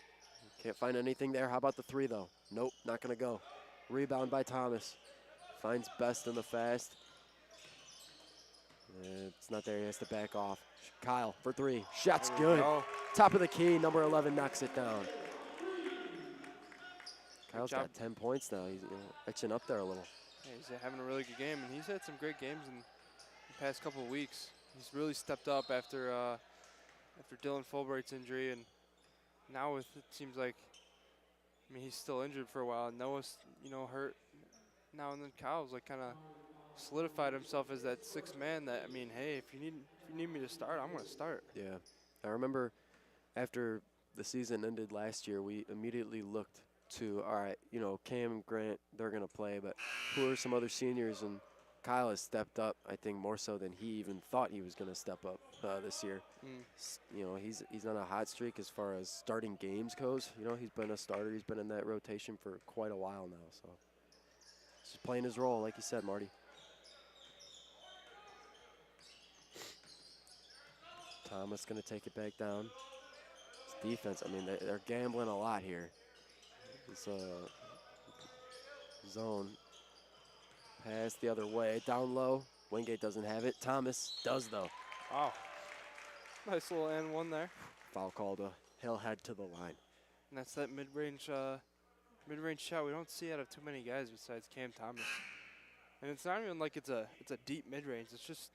Can't find anything there. How about the 3, though? Nope, not going to go. Rebound by Thomas. Finds Best in the fast. It's not there. He has to back off. Kyle for 3. Shot's There we good. go. Top of the key. Number 11 knocks it down. Kyle's job. got 10 points now. He's etching up there a little. Yeah, he's having a really good game, and he's had some great games in the past couple of weeks. He's really stepped up after Dylan Fulbright's injury, and now it seems like, I mean, he's still injured for a while. Noah's, hurt now, and then Kyle's like kind of solidified himself as that 6th man. That, I mean, hey, if you need me to start, I'm gonna start. Yeah, I remember after the season ended last year, we immediately looked to, all right, Cam, Grant, they're going to play, but who are some other seniors? And Kyle has stepped up, I think, more so than he even thought he was going to step up this year. He's on a hot streak as far as starting games goes. He's been a starter. He's been in that rotation for quite a while now. So he's just playing his role, like you said, Marty. Thomas going to take it back down. It's defense, I mean, they're gambling a lot here. It's zone. Pass the other way, down low. Wingate doesn't have it. Thomas does, though. Wow. Nice little and one there. Foul called. He'll head to the line. And that's that mid-range shot we don't see out of too many guys besides Cam Thomas. And it's not even like it's a deep mid-range. It's just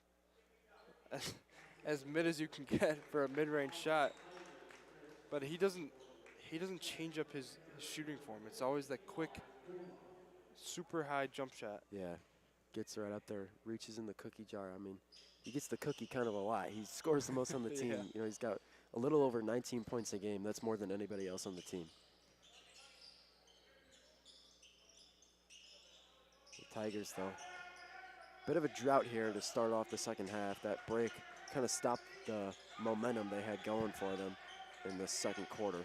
as mid as you can get for a mid-range shot. But he doesn't change up his shooting form. It's always that quick, super high jump shot. Yeah, gets right up there, reaches in the cookie jar. I mean, he gets the cookie kind of a lot. He scores the most on the team. Yeah. He's got a little over 19 points a game. That's more than anybody else on the team. Tigers, though. Bit of a drought here to start off the second half. That break kind of stopped the momentum they had going for them in the second quarter.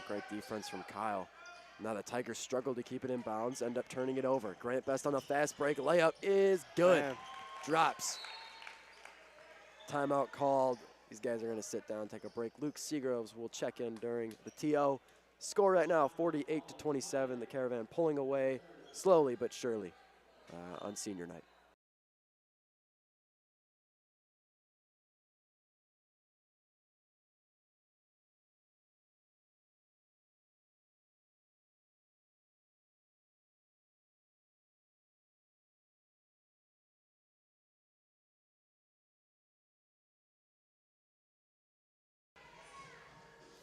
Great defense from Kyle. Now the Tigers struggle to keep it in bounds, end up turning it over. Grant Best on a fast break. Layup is good. Man. Drops. Timeout called. These guys are going to sit down, take a break. Luke Seagroves will check in during the TO. Score right now, 48-27. The Caravan pulling away slowly but surely on senior night.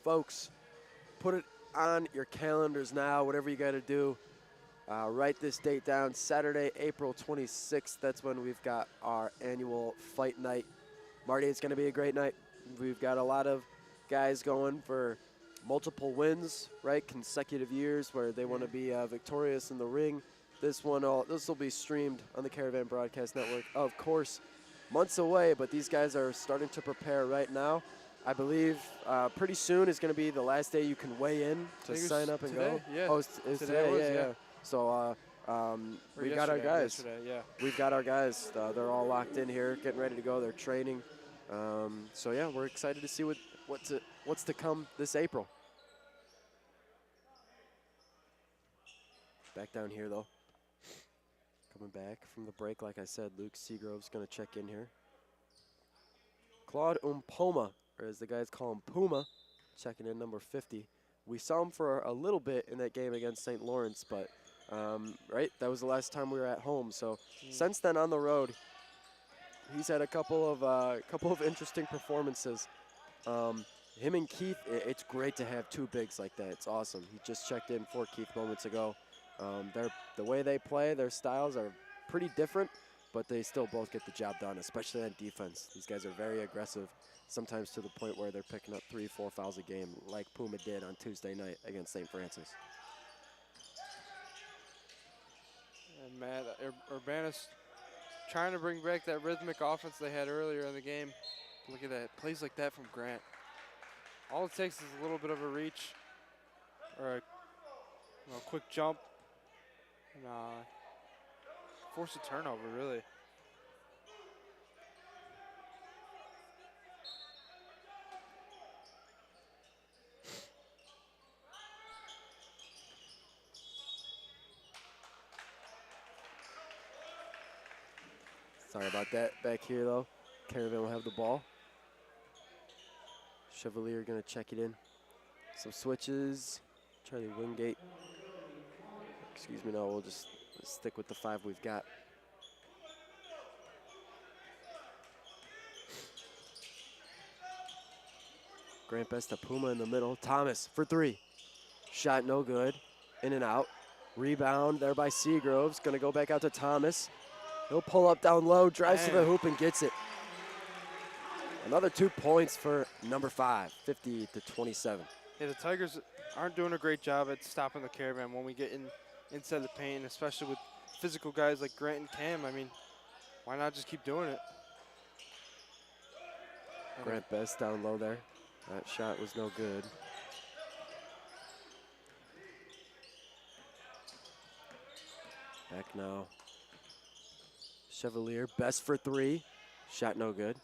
Folks, put it on your calendars now, whatever you got to do. Write this date down, Saturday, April 26th. That's when we've got our annual fight night. Marty, it's going to be a great night. We've got a lot of guys going for multiple wins, right? Consecutive years where they want to be victorious in the ring. This will be streamed on the Caravan Broadcast Network. Of course, months away, but these guys are starting to prepare right now. I believe pretty soon is going to be the last day you can weigh in to sign up and today? go. Yeah. Oh, it's today, yeah. So we've got our guys. Yeah. We've got our guys. They're all locked in here, getting ready to go. They're training. So yeah, we're excited to see what's to come this April. Back down here though. Coming back from the break, like I said, Luke Seagrove's going to check in here. Claude Umpoma, or as the guys call him, Puma, checking in, number 50. We saw him for a little bit in that game against St. Lawrence, but right, that was the last time we were at home. So since then on the road, he's had a couple of interesting performances. Him and Keith, it's great to have two bigs like that. It's awesome. He just checked in for Keith moments ago. The way they play, their styles are pretty different, but they still both get the job done, especially on defense. These guys are very aggressive, sometimes to the point where they're picking up 3-4 fouls a game, like Puma did on Tuesday night against St. Francis. And man, Urbana's trying to bring back that rhythmic offense they had earlier in the game. Look at that, plays like that from Grant. All it takes is a little bit of a reach or a quick jump and force a turnover, really. Sorry about that back here, though. Caravan will have the ball. Chevalier going to check it in. Some switches. Charlie Wingate. Excuse me, no, we'll just stick with the 5 we've got. Grant Best to Puma in the middle. Thomas for 3. Shot no good. In and out. Rebound there by Seagroves. Going to go back out to Thomas. He'll pull up down low, drives to the hoop and gets it. Another 2 points for number 5, 50-27. Yeah, the Tigers aren't doing a great job at stopping the Caravan when we get inside the paint, especially with physical guys like Grant and Cam. I mean, why not just keep doing it? Grant Best down low there. That shot was no good. Back now. Chevalier, Best for 3. Shot no good.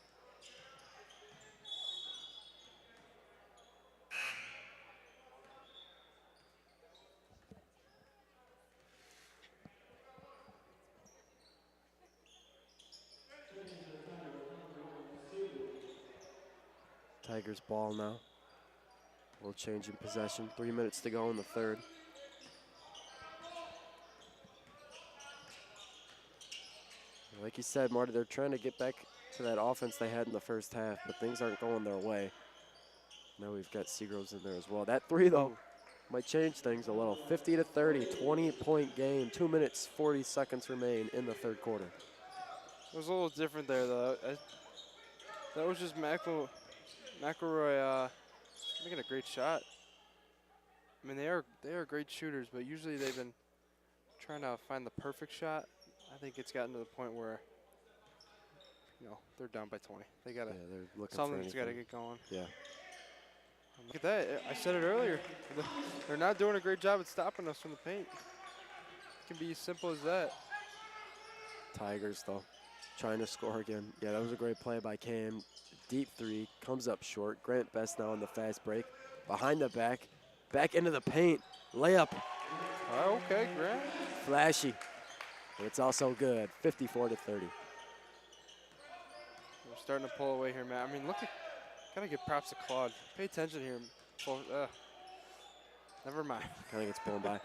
Tigers ball now. We'll change in possession. 3 minutes to go in the third. Like you said, Marty, they're trying to get back to that offense they had in the first half, but things aren't going their way. Now we've got Seagroves in there as well. That 3, though, might change things a little. 50-30, 20-point game. 2 minutes, 40 seconds remain in the third quarter. It was a little different there, though. That was just McElroy making a great shot. I mean, they are great shooters, but usually they've been trying to find the perfect shot. I think it's gotten to the point where, they're down by 20. They gotta they're looking something's for got to anything. get going. Yeah. Look at that! I said it earlier. They're not doing a great job at stopping us from the paint. It can be as simple as that. Tigers, though, trying to score again. Yeah, that was a great play by Cam. Deep three, comes up short. Grant Best now on the fast break. Behind the back into the paint. Layup, Oh, okay, Grant. flashy. But it's also good, 54-30. We're starting to pull away here, man. I mean, gotta give props to Claude. Pay attention here. Never mind. Kind of gets blown by.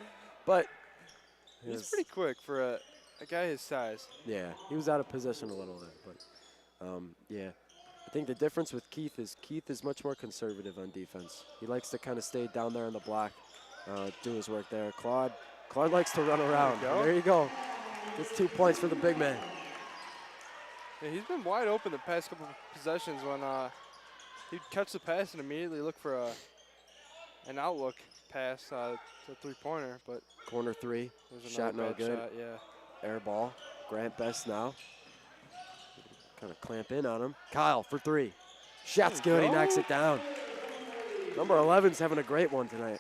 But He's pretty quick for a guy his size. yeah, he was out of position a little bit. But, yeah. I think the difference with Keith is much more conservative on defense. He likes to kind of stay down there on the block, do his work there. Claude likes to run around. There you go. Gets 2 points for the big man. Yeah, he's been wide open the past couple of possessions when he'd catch the pass and immediately look for an outlook pass to three-pointer. But Corner three, there's shot another no bad good. shot, yeah. Air ball. Grant Best now. Kind of clamp in on him. Kyle for three. Shot's There you good. He go. knocks it down. Number 11's having a great one tonight.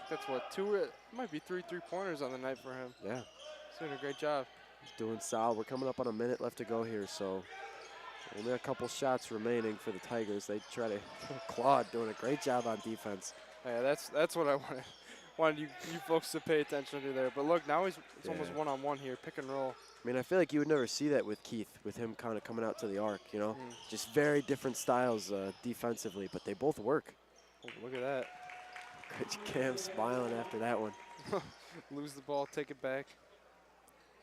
That's what, it might be three-pointers on the night for him. Yeah, He's doing a great job. he's doing solid. We're coming up on a minute left to go here, so only a couple shots remaining for the Tigers. They try to Claude doing a great job on defense. Yeah, that's what I wanted you folks to pay attention to there. But look, now it's almost Yeah. one-on-one here, pick and roll. I mean, I feel like you would never see that with Keith, with him kind of coming out to the arc, you know? Mm. Just very different styles defensively, but they both work. Oh, look at that. Cam smiling after that one. Lose the ball, take it back,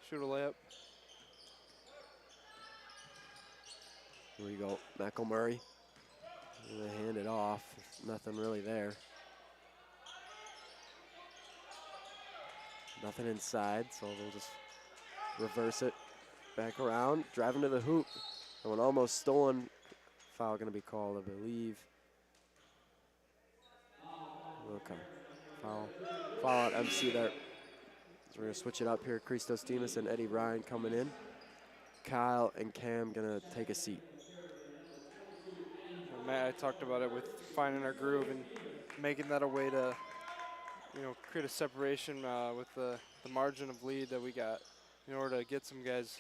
shoot a layup. Here we go, McElmurray. Gonna hand it off. Nothing really there. Nothing inside, so they'll just reverse it back around, driving to the hoop. And one almost stolen. Foul gonna be called, I believe. Okay, foul out MC there. So we're gonna switch it up here. Christos Demas and Eddie Ryan coming in. Kyle and Cam gonna take a seat. Matt, I talked about it with finding our groove and making that a way to, create a separation with the margin of lead that we got in order to get some guys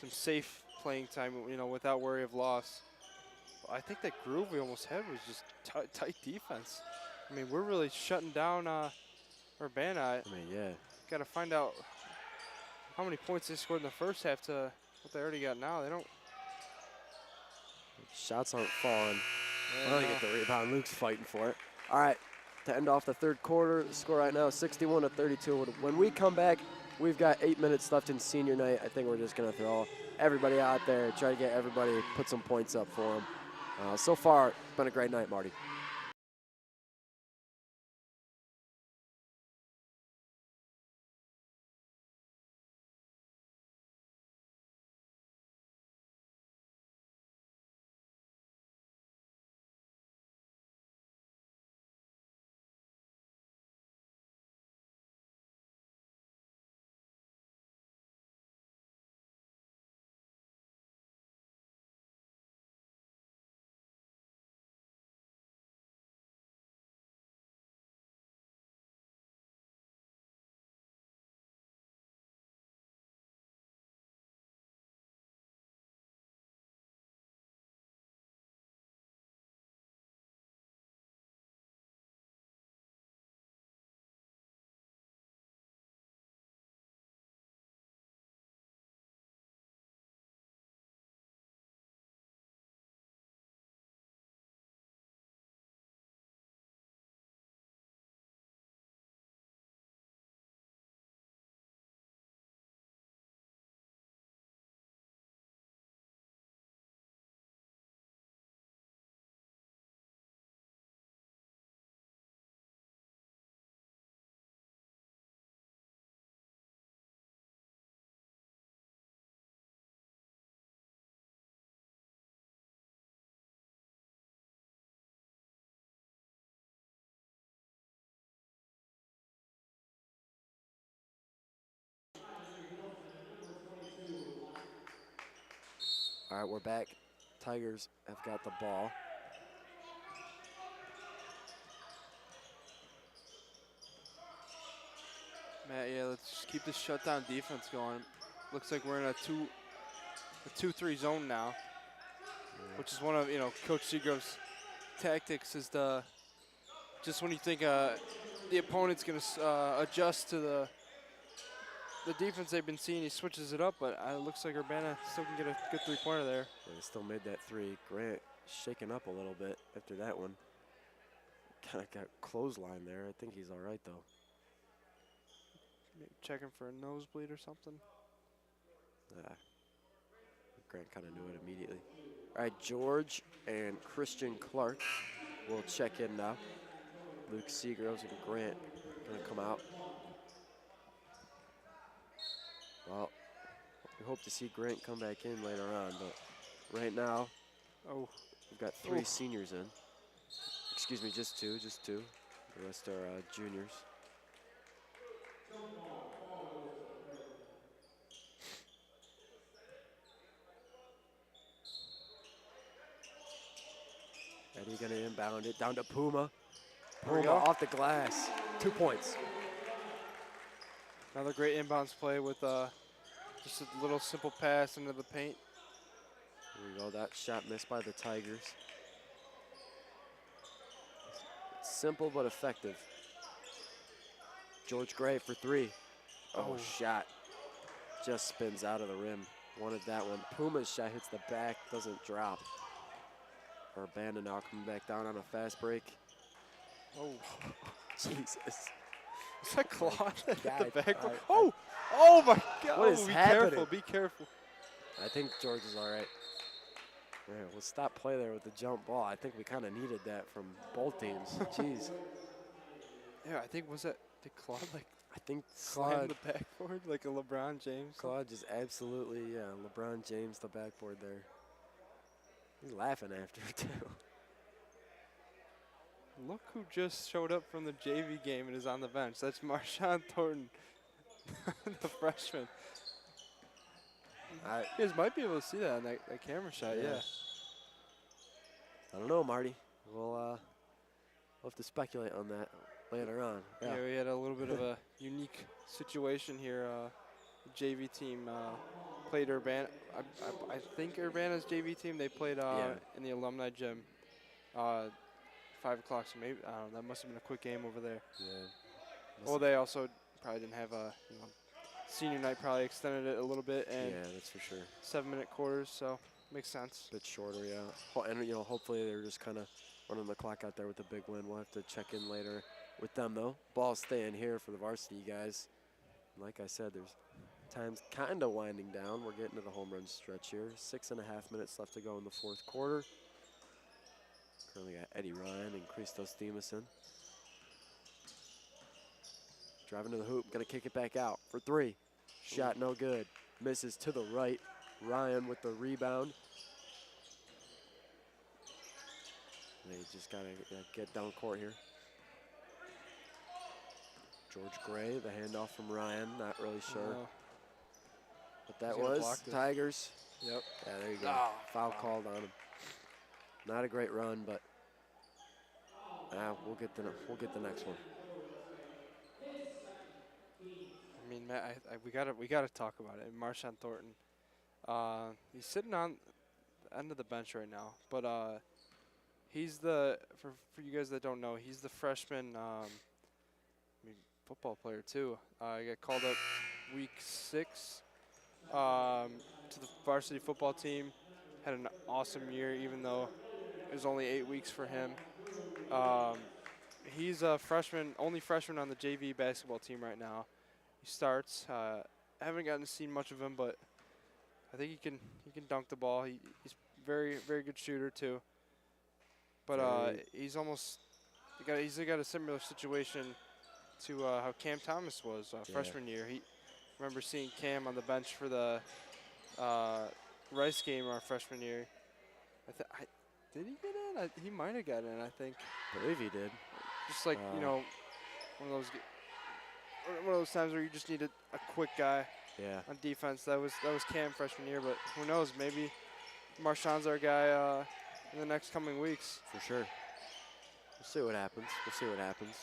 some safe playing time, without worry of loss. I think that groove we almost had was just tight defense. I mean, we're really shutting down Urbana. I mean, yeah. Got to find out how many points they scored in the first half to what they already got now. They don't. Shots aren't falling. Yeah, I don't get the rebound. Luke's fighting for it. All right, to end off the third quarter, the score right now is 61-32. When we come back, we've got 8 minutes left in senior night. I think we're just going to throw everybody out there, try to get everybody, put some points up for them. So far, it's been a great night, Marty. All right, we're back. Tigers have got the ball. Matt, yeah, let's just keep this shutdown defense going. Looks like we're in a 2-3 zone now, which is one of Coach Seagrove's tactics. Is just when you think the opponent's going to adjust to the defense they've been seeing, he switches it up. But it looks like Urbana still can get a good three-pointer there. Yeah, they still made that three. Grant shaken up a little bit after that one. Kind of got clothesline there. I think he's all right though. Maybe checking for a nosebleed or something. Grant kind of knew it immediately. All right, George and Christian Clark will check in now. Luke Seagroves and Grant going to come out. Well, we hope to see Grant come back in later on, but right now, we've got three seniors in. Excuse me, just two. The rest are juniors. Eddie gonna inbound it down to Puma. Puma off the glass. 2 points. Another great inbounds play with just a little simple pass into the paint. There we go. That shot missed by the Tigers. Simple but effective. George Gray for three. Oh, shot. Just spins out of the rim. Wanted that one. Puma's shot hits the back, doesn't drop. Urbana now coming back down on a fast break. Oh, Jesus. is that Claude at God, the back? I- Oh my God! What is be happening? careful! Be careful! I think George is all right. Yeah, we'll stop play there with the jump ball. I think we kind of needed that from both teams. Jeez. Yeah, I think did Claude I think slam Claude, the backboard like a LeBron James? Claude just absolutely, LeBron James the backboard there. He's laughing after it too. Look who just showed up from the JV game and is on the bench. That's Marshawn Thornton, the freshman. You guys might be able to see that on that camera shot, yeah. I don't know, Marty. We'll have to speculate on that later on. Yeah, we had a little bit of a unique situation here. The JV team played Urbana. I think Urbana's JV team, they played in the alumni gym. 5 o'clock, so maybe, I don't know, that must have been a quick game over there. Yeah. Well, they also probably didn't have senior night probably extended it a little bit, and Yeah, that's for sure. 7-minute quarters, so makes sense. Bit shorter, yeah. And hopefully they're just kind of running the clock out there with the big win. We'll have to check in later with them though. Ball staying here for the varsity guys. Like I said, there's time's kind of winding down. We're getting to the home run stretch here. 6.5 minutes left to go in the fourth quarter. Currently got Eddie Ryan and Christos Thiemason. Driving to the hoop, gonna kick it back out for three. Shot no good. Misses to the right. Ryan with the rebound. They just gotta get down court here. George Gray, the handoff from Ryan, not really sure what that He's gonna block was. this. Tigers. Yep. Yeah, there you go. Oh, Foul called on him. Not a great run, but we'll get the next one. I mean, Matt, we gotta talk about it. Marshawn Thornton, he's sitting on the end of the bench right now, but he's for you guys that don't know, he's the freshman football player too. He got called up week 6 to the varsity football team. Had an awesome year, even though it was only 8 weeks for him. He's a freshman, only freshman on the JV basketball team right now. He starts. I haven't gotten to see much of him, but I think he can dunk the ball. He's very good shooter too. But he's got a similar situation to how Cam Thomas was freshman year. He remember seeing Cam on the bench for the Rice game our freshman year. Did he get in? He might have got in, I think. I believe he did. Just like, one of those times where you just need a quick guy Yeah. on defense. That was Cam freshman year, but who knows? Maybe Marshawn's our guy in the next coming weeks. For sure. We'll see what happens. We'll see what happens.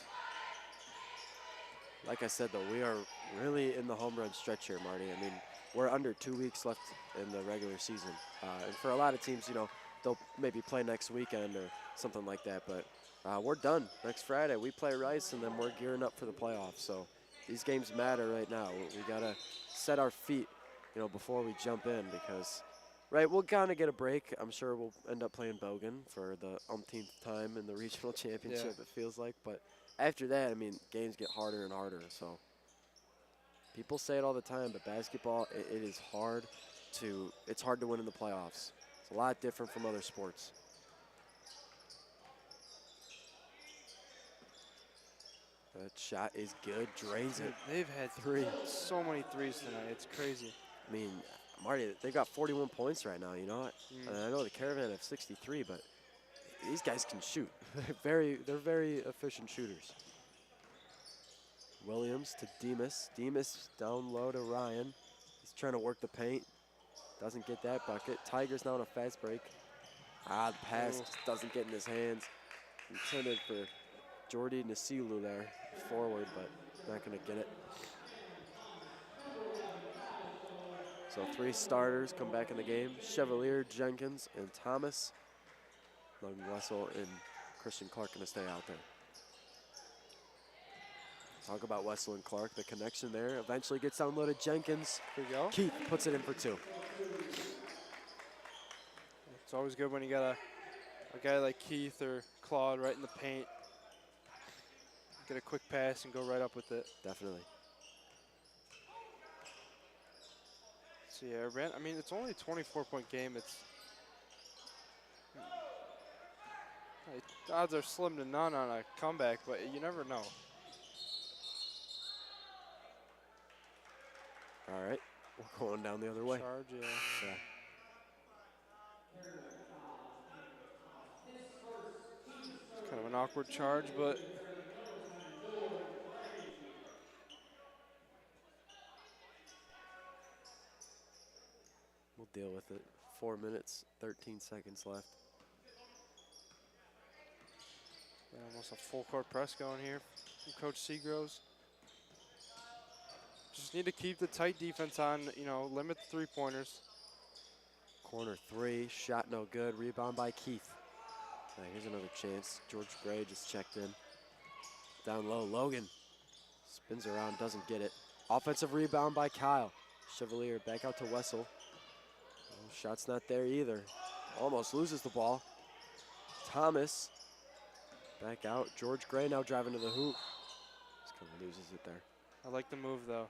Like I said, though, we are really in the home run stretch here, Marty. I mean, we're under 2 weeks left in the regular season. And for a lot of teams, you know, they'll maybe play next weekend or something like that. But we're done. Next Friday, we play Rice, and then we're gearing up for the playoffs. So these games matter right now. We got to set our feet, you know, before we jump in because, right, we'll kind of get a break. I'm sure we'll end up playing Bogan for the umpteenth time in the regional championship, it feels like. But after that, I mean, games get harder and harder. So people say it all the time, but basketball, it is hard it's hard to win in the playoffs. It's a lot different from other sports. That shot is good, drains it. They've had so many threes tonight. It's crazy. I mean, Marty, they got 41 points right now, you know what? And I know the Caravan have 63, but these guys can shoot. They're very efficient shooters. Williams to Demas. Demas down low to Ryan. He's trying to work the paint. Doesn't get that bucket. Tigers now on a fast break. The pass just doesn't get in his hands. Intended for Jordy Nasilu there, forward, but not going to get it. So 3 starters come back in the game. Chevalier, Jenkins, and Thomas. Logan Wessel and Christian Clark going to stay out there. Talk about Wessel and Clark, the connection there. Eventually gets downloaded. Jenkins. Here we go. Keith puts it in for 2. It's always good when you got a guy like Keith or Claude right in the paint. Get a quick pass and go right up with it. Definitely. So yeah, Urbana, I mean, it's only a 24-point game. The odds are slim to none on a comeback, but you never know. All right, we're going down the other way. Charge, yeah. It's kind of an awkward charge, but we'll deal with it. 4 minutes, 13 seconds left. almost a full court press going here from Coach Seagroves. Just need to keep the tight defense on, you know, limit the three-pointers. Corner 3, shot no good, rebound by Keith. Here's another chance. George Gray just checked in. Down low, Logan spins around, doesn't get it. Offensive rebound by Kyle. Chevalier back out to Wessel. Oh, shot's not there either. Almost loses the ball. Thomas back out. George Gray now driving to the hoop. Just kind of loses it there. I like the move, though.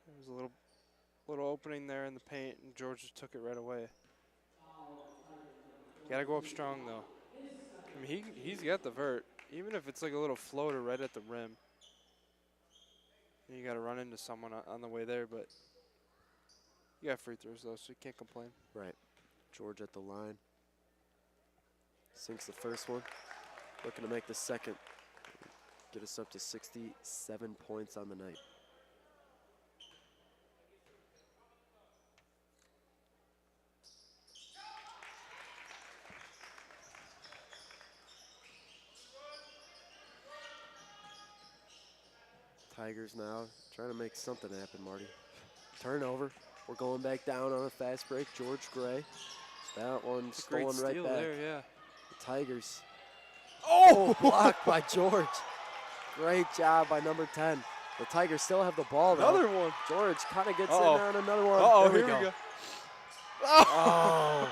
There was a little opening there in the paint, and George just took it right away. Got to go up strong, though. I mean, he's got the vert, even if it's like a little floater right at the rim. You got to run into someone on the way there, but you got free throws, though, so you can't complain. Right. George at the line. Sinks the first one. Looking to make the second. Get us up to 67 points on the night. Tigers now trying to make something happen, Marty. Turnover. We're going back down on a fast break. George Gray. That one stolen right back. There, yeah. The Tigers. Oh, blocked by George. Great job by number 10. The Tigers still have the ball, though. Another one. George kind of gets in on another one. Uh-oh, There here we go. Oh.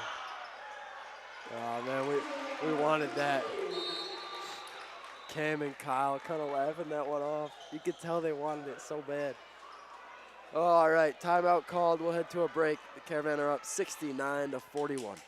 Oh, man, we wanted that. Cam and Kyle kind of laughing that one off. You could tell they wanted it so bad. Oh, all right, timeout called. We'll head to a break. The Caravan are up 69-41.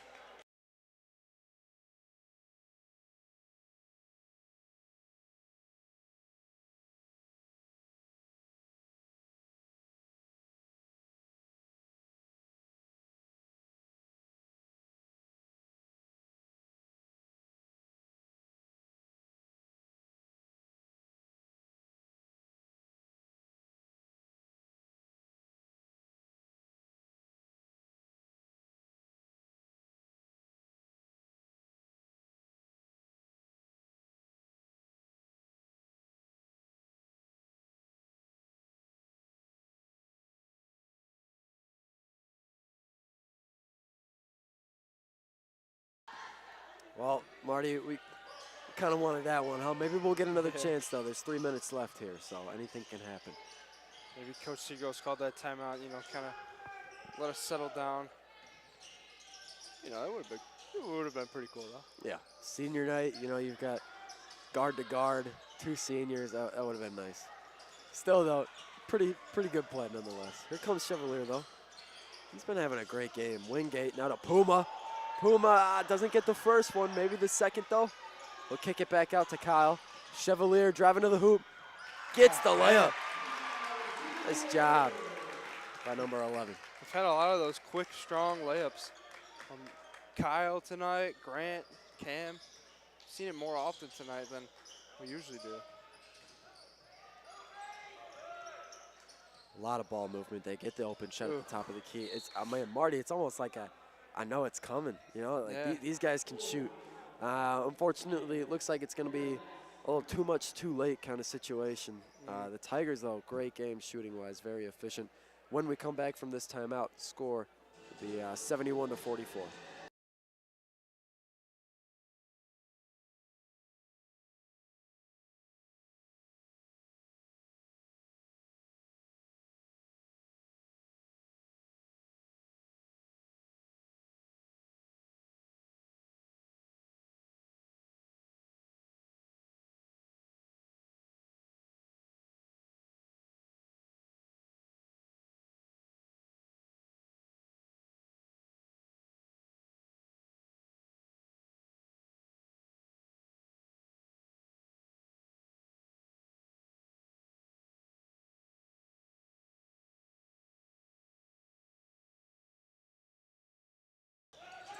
Well, Marty, we kind of wanted that one, huh? Maybe we'll get another chance, though. There's 3 minutes left here, so anything can happen. Maybe Coach Seagroves called that timeout, kind of let us settle down. It would have been pretty cool, though. Yeah, senior night, you've got guard to guard, 2 seniors. That would have been nice. Still, though, pretty good play nonetheless. Here comes Chevalier, though. He's been having a great game. Wingate now to Puma. Puma doesn't get the first one, maybe the second, though. We'll kick it back out to Kyle. Chevalier driving to the hoop. Gets the layup. Nice job by number 11. We've had a lot of those quick, strong layups from Kyle tonight, Grant, Cam. Seen it more often tonight than we usually do. A lot of ball movement. They get the open shot at the top of the key. Marty, it's almost like I know it's coming. These guys can shoot. Unfortunately, it looks like it's going to be a little too much too late kind of situation. The Tigers, though, great game shooting-wise, very efficient. When we come back from this timeout, score will be 71-44.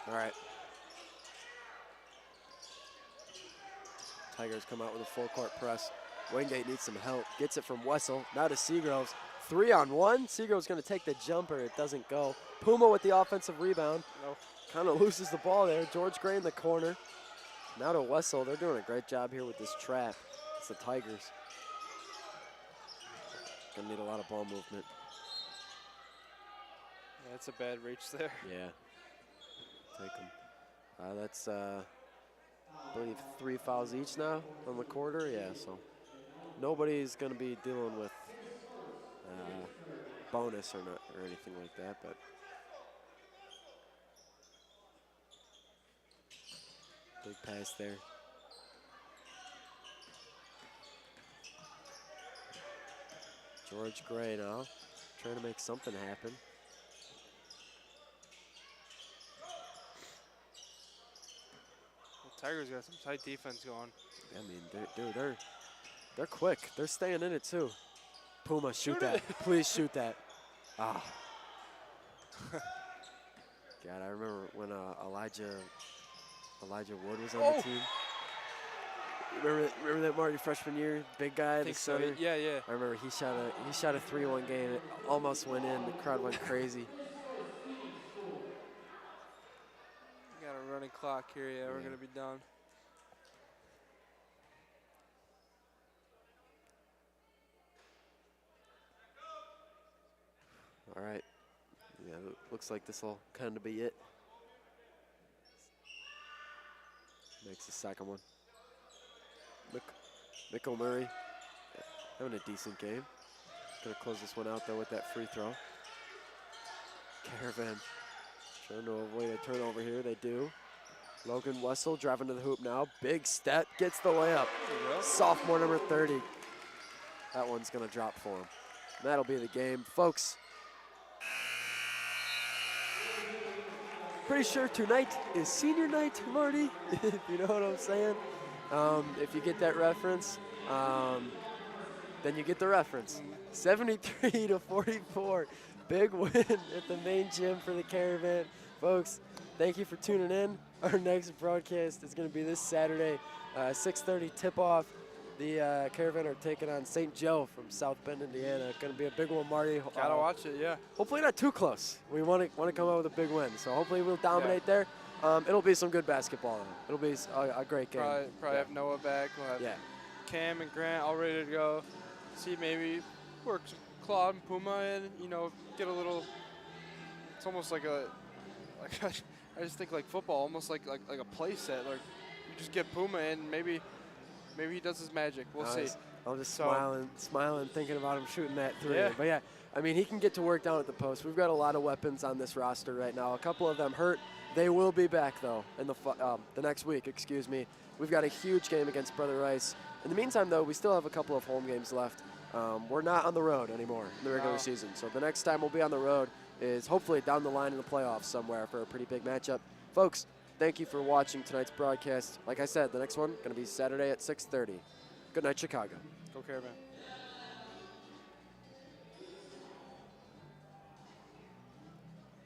All right. Tigers come out with a full-court press. Wingate needs some help. Gets it from Wessel. Now to Seagroves. 3-on-1. Seagroves going to take the jumper. It doesn't go. Puma with the offensive rebound. No. Kind of loses the ball there. George Gray in the corner. Now to Wessel. They're doing a great job here with this trap. It's the Tigers. Going to need a lot of ball movement. Yeah, that's a bad reach there. Yeah. Take them. That's, I believe, 3 fouls each now on the quarter. Yeah, so nobody's going to be dealing with bonus or anything like that. But big pass there. George Gray now trying to make something happen. Tigers got some tight defense going. I mean, they're quick. They're staying in it too. Puma, shoot that. Please shoot that. Ah. God, I remember when Elijah Wood was on the team. Remember that Marty freshman year, big guy, I think the center. so. Yeah. I remember he shot a 3-1 game. It almost went in. The crowd went crazy. Got a running clock here. Yeah, we're gonna be done. All right. Yeah, looks like this will kind of be it. Makes the second one. Mick Murray having a decent game. Gonna close this one out though with that free throw. Caravan trying to avoid a turnover here. They do. Logan Wessel driving to the hoop now. Big step, gets the layup. Sophomore number 30. That one's gonna drop for him. That'll be the game, folks. Pretty sure tonight is senior night, Marty, if you know what I'm saying. If you get that reference, then you get the reference. 73-44, big win at the main gym for the Caravan. Folks, thank you for tuning in. Our next broadcast is going to be this Saturday, 6:30 tip-off. The Caravan are taking on St. Joe from South Bend, Indiana. Going to be a big one, Marty. Gotta watch it, yeah. Hopefully not too close. We want to come out with a big win, so hopefully we'll dominate there. It'll be some good basketball. It'll be a great game. Probably have Noah back. We'll have Cam and Grant all ready to go. See maybe work Claude and Puma in. Get a little. It's almost like I just think like football, almost like a play set. Like you just get Puma in, maybe he does his magic. We'll see. I'm just So- smiling, thinking about him shooting that three. Yeah. But yeah, I mean, he can get to work down at the post. We've got a lot of weapons on this roster right now. A couple of them hurt. They will be back though in the next week. Excuse me. We've got a huge game against Brother Rice. In the meantime, though, we still have a couple of home games left. We're not on the road anymore in the regular No. season. So the next time we'll be on the road is hopefully down the line in the playoffs somewhere for a pretty big matchup. Folks, thank you for watching tonight's broadcast. Like I said, the next one going to be Saturday at 6:30. Good night, Chicago. Go Caravan.